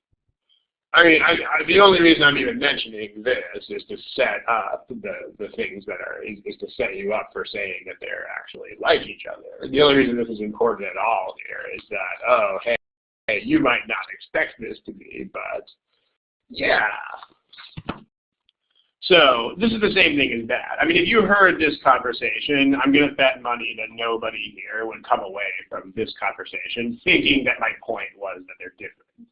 I mean, the only reason I'm even mentioning this is to set up the things that are, is to set you up for saying that they're actually like each other. The only reason this is important at all here is that, oh, hey, you might not expect this to be, but yeah. So this is the same thing as that. I mean, if you heard this conversation, I'm going to bet money that nobody here would come away from this conversation thinking that my point was that they're different.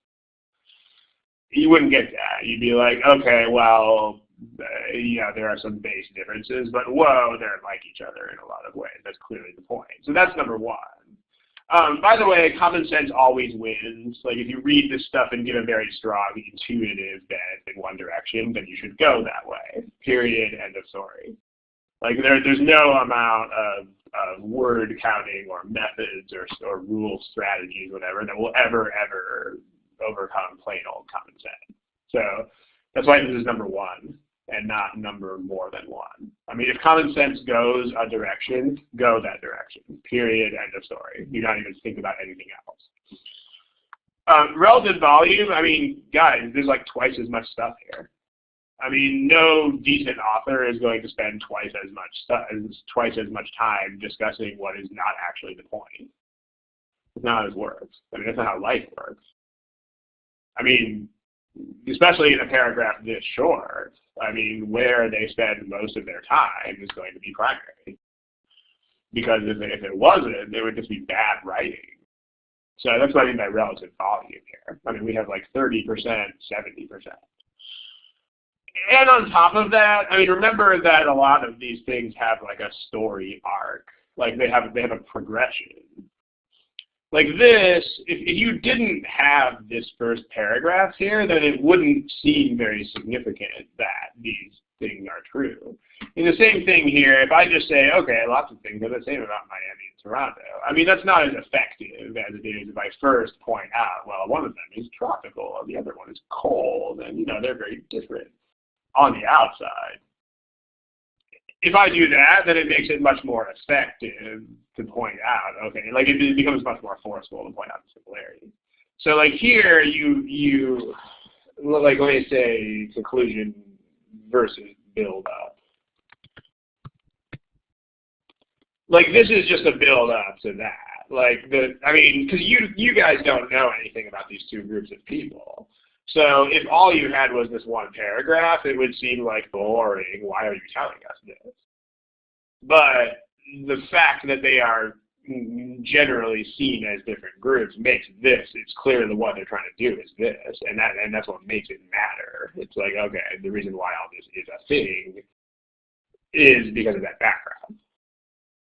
You wouldn't get that. You'd be like, okay, well, yeah, there are some base differences, but whoa, they're like each other in a lot of ways. That's clearly the point. So that's number one. By the way, common sense always wins. Like if you read this stuff and get a very strong intuitive bent in one direction, then you should go that way. Period. End of story. Like there's no amount of word counting or methods or rule strategies, whatever, that will ever overcome plain old common sense. So that's why this is number one and not number more than one. I mean, if common sense goes a direction, go that direction. Period. End of story. You don't even think about anything else. Relative volume, I mean, guys, there's like twice as much stuff here. I mean, no decent author is going to spend twice as much time discussing what is not actually the point. It's not how it works. I mean, that's not how life works. I mean, especially in a paragraph this short, I mean, where they spend most of their time is going to be primary. Because if it wasn't, it would just be bad writing. So that's what I mean by relative volume here. I mean, we have like 30%, 70%. And on top of that, I mean, remember that a lot of these things have like a story arc. Like they have a progression. Like this, if you didn't have this first paragraph here, then it wouldn't seem very significant that these things are true. And the same thing here, if I just say, okay, lots of things are the same about Miami and Toronto. I mean, that's not as effective as it is if I first point out, well, one of them is tropical and the other one is cold, and, you know, they're very different on the outside. If I do that, then it makes it much more effective to point out, okay, like it becomes much more forceful to point out the similarity. So like here, you like, let me say conclusion versus build up. Like this is just a build up to that. Like I mean, because you guys don't know anything about these two groups of people. So if all you had was this one paragraph, it would seem like boring. Why are you telling us this? But the fact that they are generally seen as different groups makes this, it's clear that what they're trying to do is this, and that's what makes it matter. It's like, okay, the reason why all this is a thing is because of that background.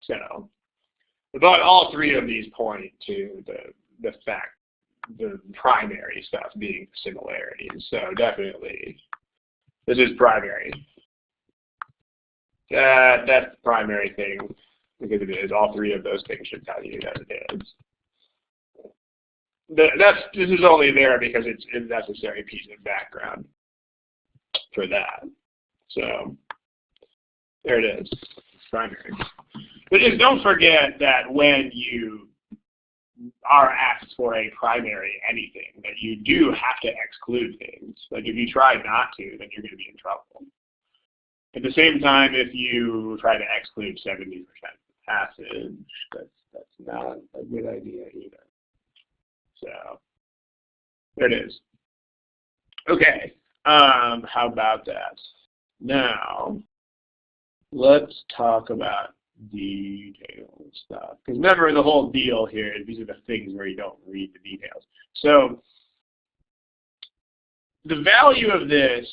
So, but all three of these point to the fact, the primary stuff being similarities. So definitely, this is primary. That's the primary thing, because it is. All three of those things should tell you that it is. This is only there because it's a necessary piece of background for that. So there it is, primary. But just don't forget that when you are asked for a primary anything, that you do have to exclude things. Like if you try not to, then you're going to be in trouble. At the same time, if you try to exclude 70% of the passage, that's not a good idea either. So there it is. Okay, how about that? Now, let's talk about detail stuff. Because remember, the whole deal here is these are the things where you don't read the details. So the value of this,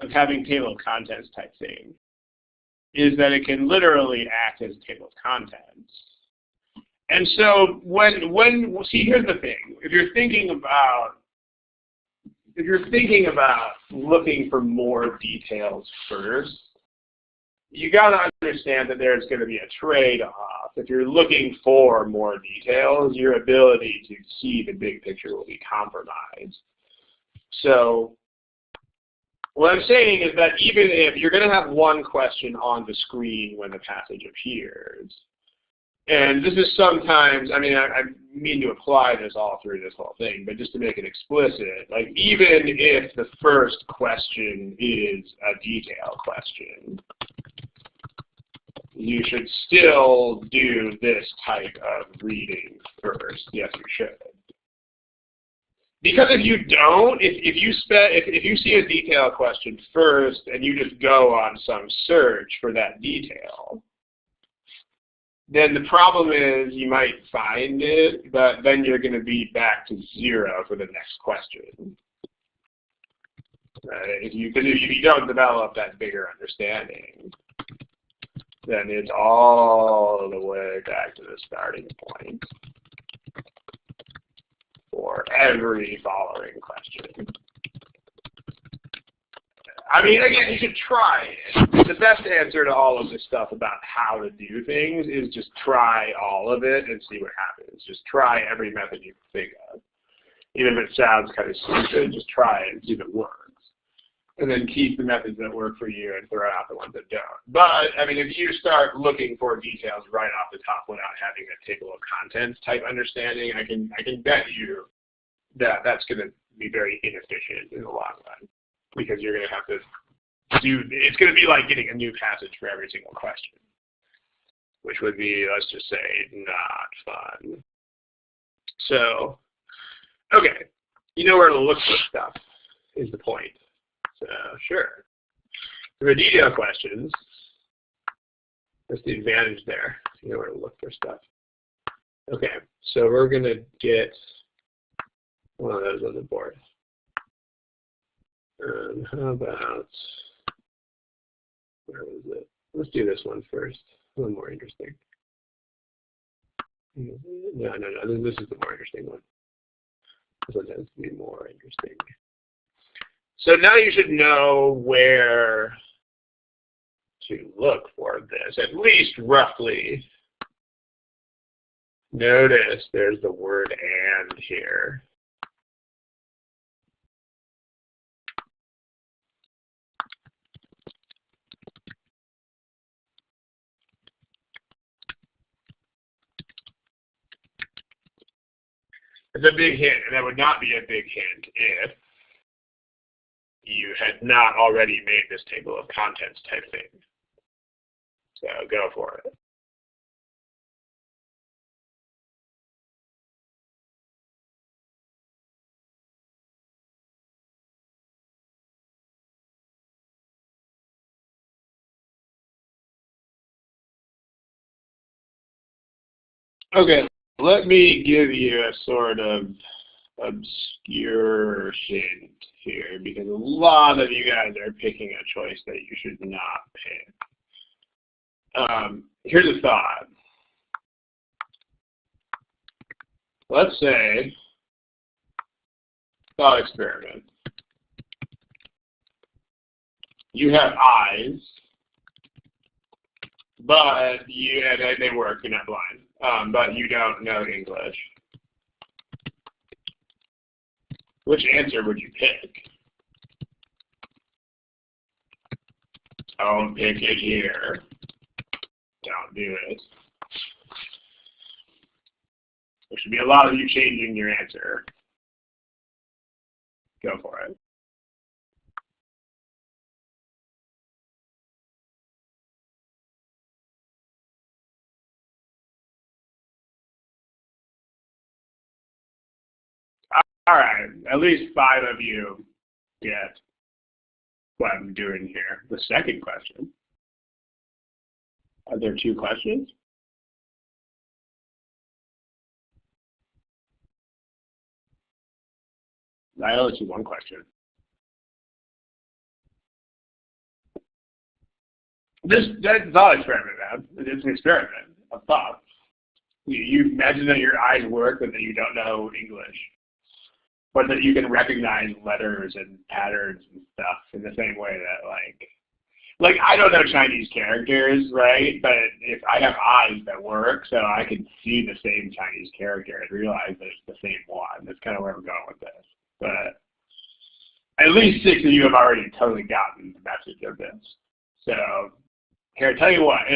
of having table of contents type thing, is that it can literally act as a table of contents. And so see, here's the thing. If you're thinking about looking for more details first, you got to understand that there's going to be a trade-off. If you're looking for more details, your ability to see the big picture will be compromised. So what I'm saying is that even if you're going to have one question on the screen when the passage appears, and this is sometimes, I mean, I mean to apply this all through this whole thing, but just to make it explicit, like even if the first question is a detail question, you should still do this type of reading first. Yes, you should. Because if you don't, if you see a detail question first and you just go on some search for that detail, then the problem is you might find it, but then you're going to be back to zero for the next question. If you don't develop that bigger understanding, then it's all the way back to the starting point for every following question. I mean, again, you should try it. The best answer to all of this stuff about how to do things is just try all of it and see what happens. Just try every method you can think of. Even if it sounds kind of stupid, just try it and see if it works. And then keep the methods that work for you and throw out the ones that don't. But, I mean, if you start looking for details right off the top without having a table of contents type understanding, I can bet you that that's going to be very inefficient in the long run. Because you're going to have to it's going to be like getting a new passage for every single question, which would be, let's just say, not fun. So, okay, you know where to look for stuff is the point. So, sure. For detail questions, that's the advantage there. You know where to look for stuff. Okay, so we're going to get one of those on the board. How about, where was it? Let's do this one first. A little more interesting. No, this is the more interesting one. This one tends to be more interesting. So now you should know where to look for this, at least roughly. Notice there's the word "and" here. It's a big hint, and that would not be a big hint if you had not already made this table of contents type thing. So go for it. Okay, let me give you a sort of obscure hint here, because a lot of you guys are picking a choice that you should not pick. Here's a thought. Let's say, thought experiment. You have eyes, but they work, you're not blind, but you don't know English. Which answer would you pick? Don't pick it here. Don't do it. There should be a lot of you changing your answer. Go for it. All right, at least 5 of you get what I'm doing here. The second question. Are there 2 questions? I only see 1 question. That's a thought experiment, man. It's an experiment of thought. You imagine that your eyes work, but that you don't know English. But that you can recognize letters and patterns and stuff in the same way that, like I don't know Chinese characters, right? But if I have eyes that work, so I can see the same Chinese character and realize that it's the same one. That's kind of where I'm going with this. But at least 6 of you have already totally gotten the message of this. So here, tell you what.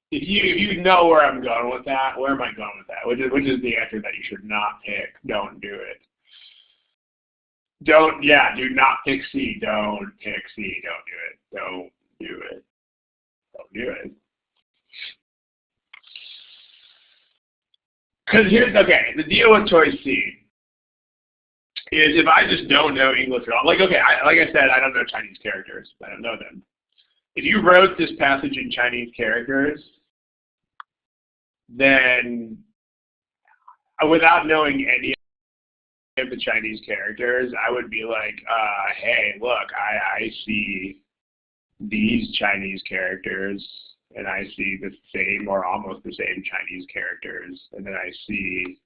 If you know where I'm going with that, where am I going with that? Which is the answer that you should not pick. Don't do it. Do not pick C. Don't pick C. Don't do it. Don't do it. Don't do it. Because here's, okay, the deal with choice C is if I just don't know English at all, like I said, I don't know Chinese characters. I don't know them. If you wrote this passage in Chinese characters, then without knowing any of the Chinese characters, I would be like, hey, look, I see these Chinese characters, and I see the same or almost the same Chinese characters, and then I see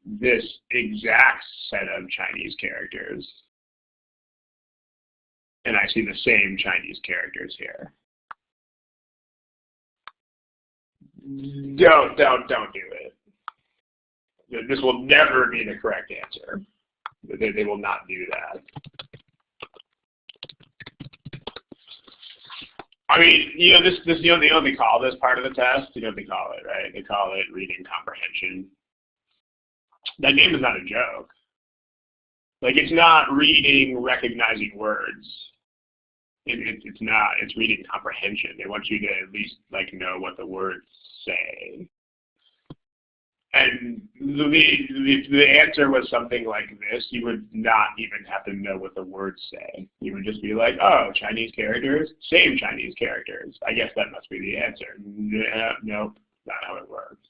this exact set of Chinese characters, and I see the same Chinese characters here. Don't do it. This will never be the correct answer. They will not do that. I mean, you know, you know what they call this part of the test? You know what they call it, right? They call it reading comprehension. That name is not a joke. Like, it's not reading, recognizing words. It's not. It's reading comprehension. They want you to at least, like, know what the words say. And if the answer was something like this, you would not even have to know what the words say. You would just be like, oh, Chinese characters? Same Chinese characters. I guess that must be the answer. Nope, not how it works.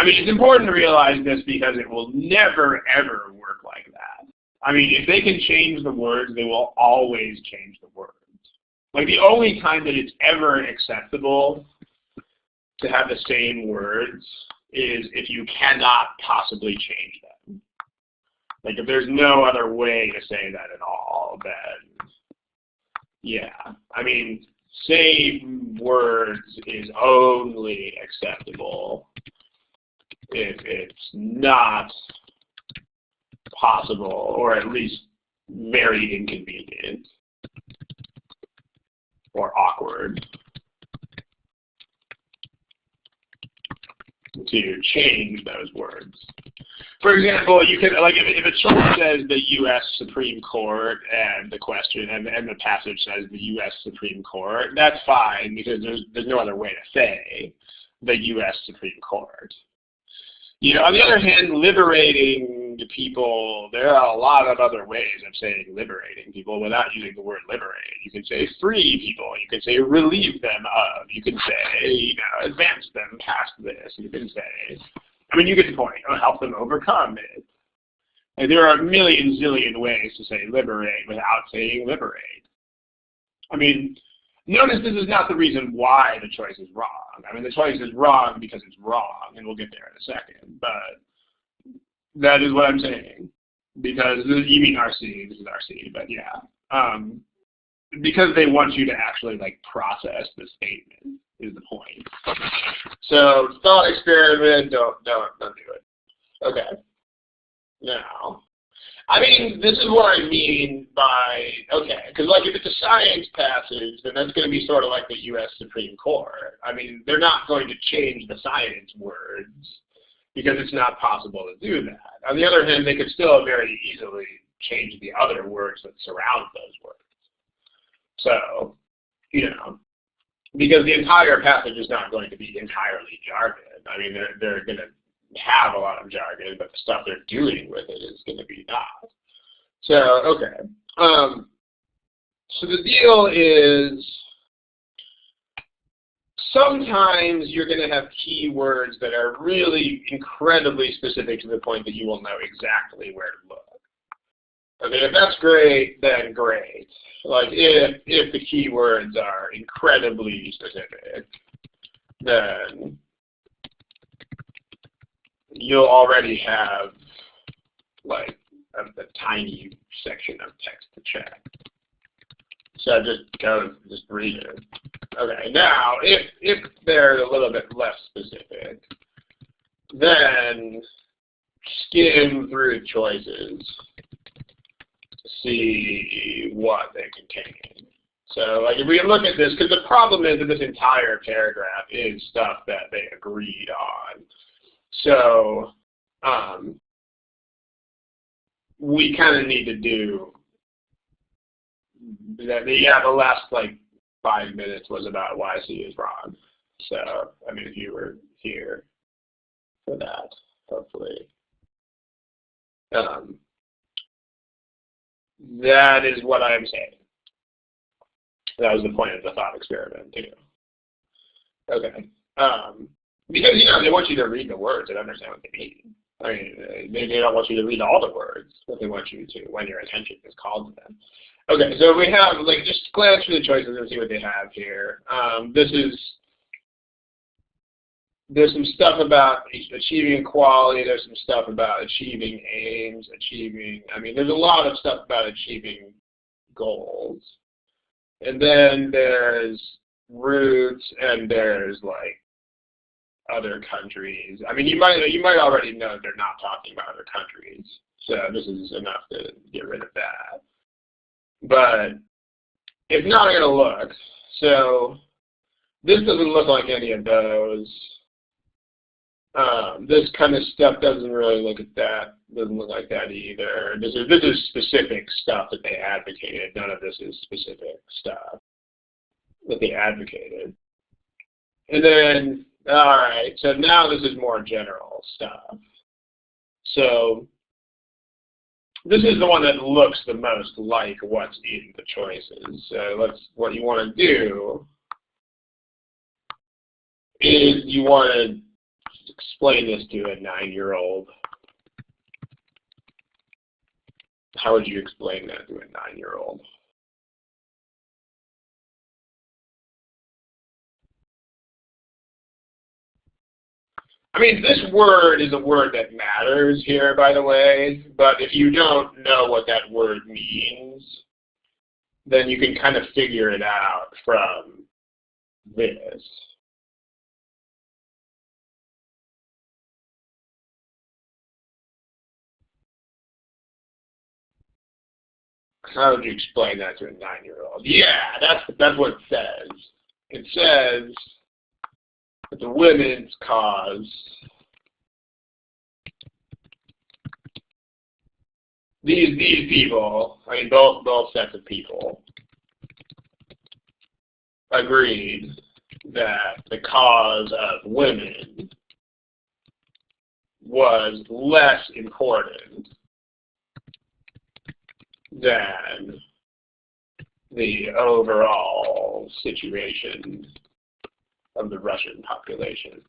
I mean, it's important to realize this because it will never, ever work like that. I mean, if they can change the words, they will always change the words. Like, the only time that it's ever acceptable to have the same words is if you cannot possibly change them. Like, if there's no other way to say that at all, then, yeah. I mean, same words is only acceptable if it's not possible, or at least very inconvenient or awkward, to change those words. For example, you can, like, if a choice says the U.S. Supreme Court and the question and the passage says the U.S. Supreme Court, that's fine because there's no other way to say the U.S. Supreme Court. You know, on the other hand, liberating people, there are a lot of other ways of saying liberating people without using the word liberate. You can say free people. You can say relieve them of. You can say, you know, advance them past this. You can say, I mean, you get the point, or help them overcome it. And there are a million zillion ways to say liberate without saying liberate. I mean, notice this is not the reason why the choice is wrong. I mean, the choice is wrong because it's wrong, and we'll get there in a second. But that is what I'm saying. Because, you mean RC, this is RC, but yeah. Because they want you to actually, like, process the statement is the point. So, thought experiment, don't do it. Okay. Now, I mean, this is what I mean by, okay, because, like, if it's a science passage, then that's going to be sort of like the U.S. Supreme Court. I mean, they're not going to change the science words because it's not possible to do that. On the other hand, they could still very easily change the other words that surround those words. So, you know, because the entire passage is not going to be entirely jargon. I mean, they're going to have a lot of jargon, but the stuff they're doing with it is going to be not. So, okay. So the deal is sometimes you're going to have keywords that are really incredibly specific to the point that you will know exactly where to look. Okay, if that's great, then great. Like, if the keywords are incredibly specific, then you'll already have, like, a tiny section of text to check. So just read it. Okay, now, if they're a little bit less specific, then skim through choices to see what they contain. So, like, if we look at this, because the problem is that this entire paragraph is stuff that they agreed on. So, we kind of need to do that. Yeah, the last, like, 5 minutes was about why C is wrong. So, I mean, if you were here for that, hopefully. That is what I'm saying. That was the point of the thought experiment, too. Okay. Because, you know, they want you to read the words and understand what they mean. I mean, they don't want you to read all the words, but they want you to when your attention is called to them. Okay, so we have, like, just glance through the choices and see what they have here. There's some stuff about achieving equality. There's some stuff about achieving aims, I mean, there's a lot of stuff about achieving goals. And then there's roots, and there's, like, other countries. I mean, you might already know they're not talking about other countries. So this is enough to get rid of that. But if not, I'm going to look. So this doesn't look like any of those. This kind of stuff doesn't really look at that. Doesn't look like that either. This is specific stuff that they advocated. None of this is specific stuff that they advocated. And then, all right, so now this is more general stuff. So this is the one that looks the most like what's in the choices. So what you want to do is you want to explain this to a 9-year-old, how would you explain that to a 9-year-old? I mean, this word is a word that matters here, by the way, but if you don't know what that word means, then you can kind of figure it out from this. How would you explain that to a 9-year-old? Yeah, that's what it says. It says that the women's cause, these people, I mean both sets of people, agreed that the cause of women was less important than the overall situation of the Russian population.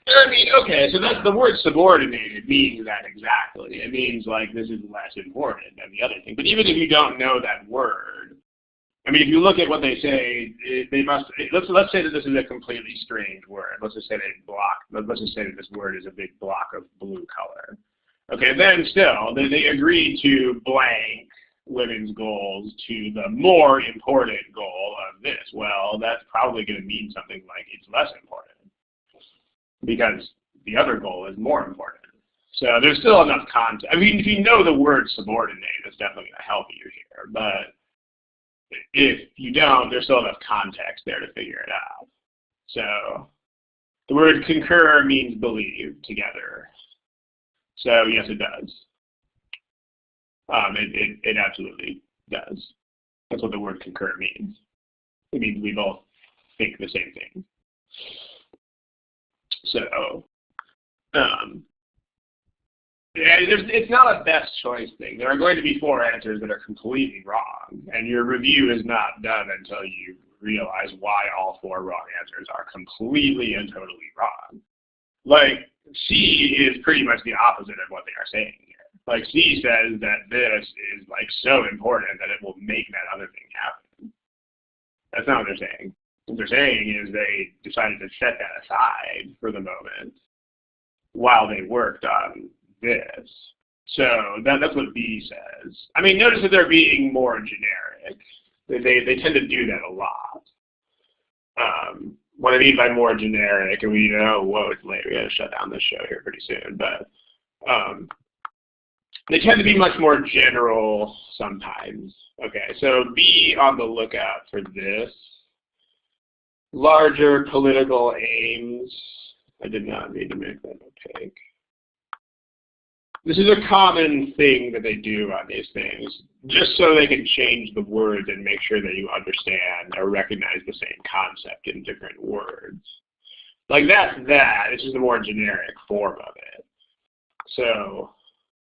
I mean, okay, so that's the word subordinated means that exactly. It means like this is less important than the other thing. But even if you don't know that word, I mean, if you look at what they say, they must. Let's say that this is a completely strange word. Let's just say let's just say that this word is a big block of blue color. Okay, then still, they agree to blank women's goals to the more important goal of this. Well, that's probably going to mean something like it's less important, because the other goal is more important. So there's still enough context. I mean, if you know the word subordinate, it's definitely going to help you here. But if you don't, there's still enough context there to figure it out. So the word concur means believe together. So yes, it does. It absolutely does. That's what the word concur means. It means we both think the same thing. So, it's not a best choice thing. There are going to be 4 answers that are completely wrong, and your review is not done until you realize why all 4 wrong answers are completely and totally wrong. Like, C is pretty much the opposite of what they are saying here. Like, C says that this is, like, so important that it will make that other thing happen. That's not what they're saying. What they're saying is they decided to set that aside for the moment while they worked on this. So that's what B says. I mean, notice that they're being more generic. They tend to do that a lot. What I mean by more generic, and we know, whoa, it's late. We got to shut down this show here pretty soon. But they tend to be much more general sometimes. Okay, so be on the lookout for this. Larger political aims. I did not mean to make that opaque. This is a common thing that they do on these things, just so they can change the words and make sure that you understand or recognize the same concept in different words. Like that's that. It's just a more generic form of it. So,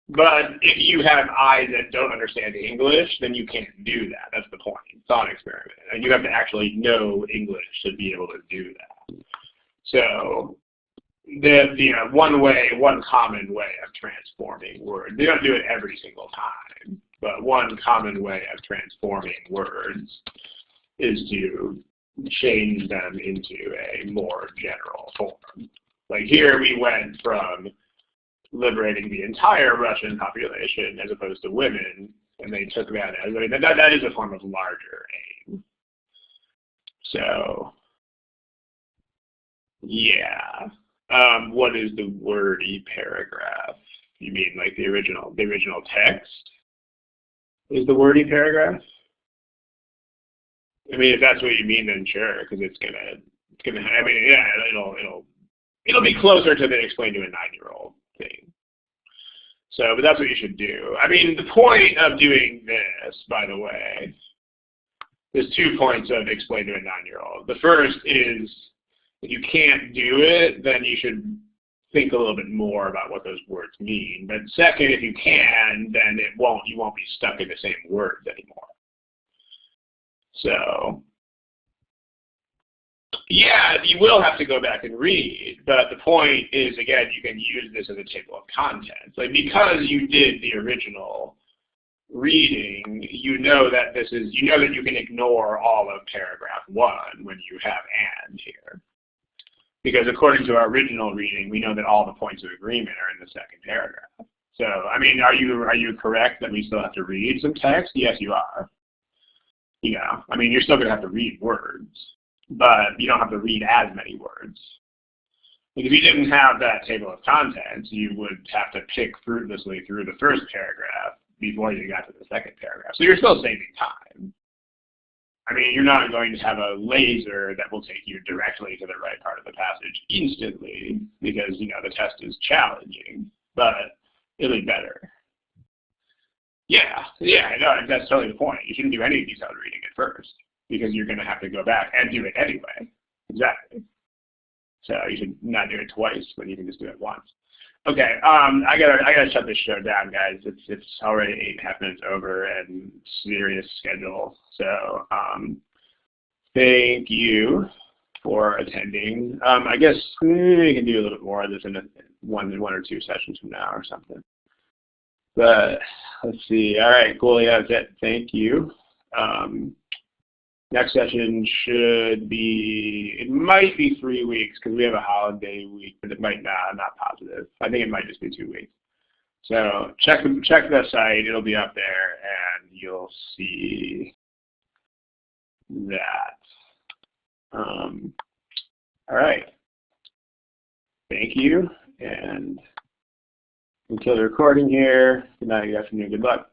but if you have eyes that don't understand English, then you can't do that. That's the point. Thought experiment. And you have to actually know English to be able to do that. So one common way of transforming words. They don't do it every single time, but one common way of transforming words is to change them into a more general form. Like here we went from liberating the entire Russian population as opposed to women, and they took that as, I mean, that is a form of larger aim. So, yeah. What is the wordy paragraph? You mean like the original text is the wordy paragraph? I mean, if that's what you mean, then sure, because it's gonna. I mean, yeah, it'll be closer to the explain to a 9-year-old thing. So, but that's what you should do. I mean, the point of doing this, by the way, there's 2 points of explain to a 9-year-old. The first is, if you can't do it, then you should think a little bit more about what those words mean. But second, if you can, then you won't be stuck in the same words anymore. So yeah, you will have to go back and read, but the point is, again, you can use this as a table of contents. Like, because you did the original reading, you know that you can ignore all of paragraph 1 when you have and here. Because according to our original reading, we know that all the points of agreement are in the second paragraph. So, I mean, are you correct that we still have to read some text? Yes, you are. You know, I mean, you're still going to have to read words, but you don't have to read as many words. Like, if you didn't have that table of contents, you would have to pick fruitlessly through the first paragraph before you got to the second paragraph. So you're still saving time. I mean, you're not going to have a laser that will take you directly to the right part of the passage instantly because, you know, the test is challenging, but it'll be better. Yeah, no, that's totally the point. You shouldn't do any detailed reading at first because you're going to have to go back and do it anyway. Exactly. So you should not do it twice when you can just do it once. Okay, I gotta shut this show down, guys. It's already 8.5 minutes over and serious schedule. So thank you for attending. I guess we can do a little bit more of this in one or two sessions from now or something. But let's see. All right, cool. Yeah, that's it. Thank you. Next session should be, it might be 3 weeks because we have a holiday week, but it might not. I'm not positive. I think it might just be 2 weeks. So check the site. It'll be up there, and you'll see that. All right. Thank you, and until the recording here, good night, good afternoon, good luck.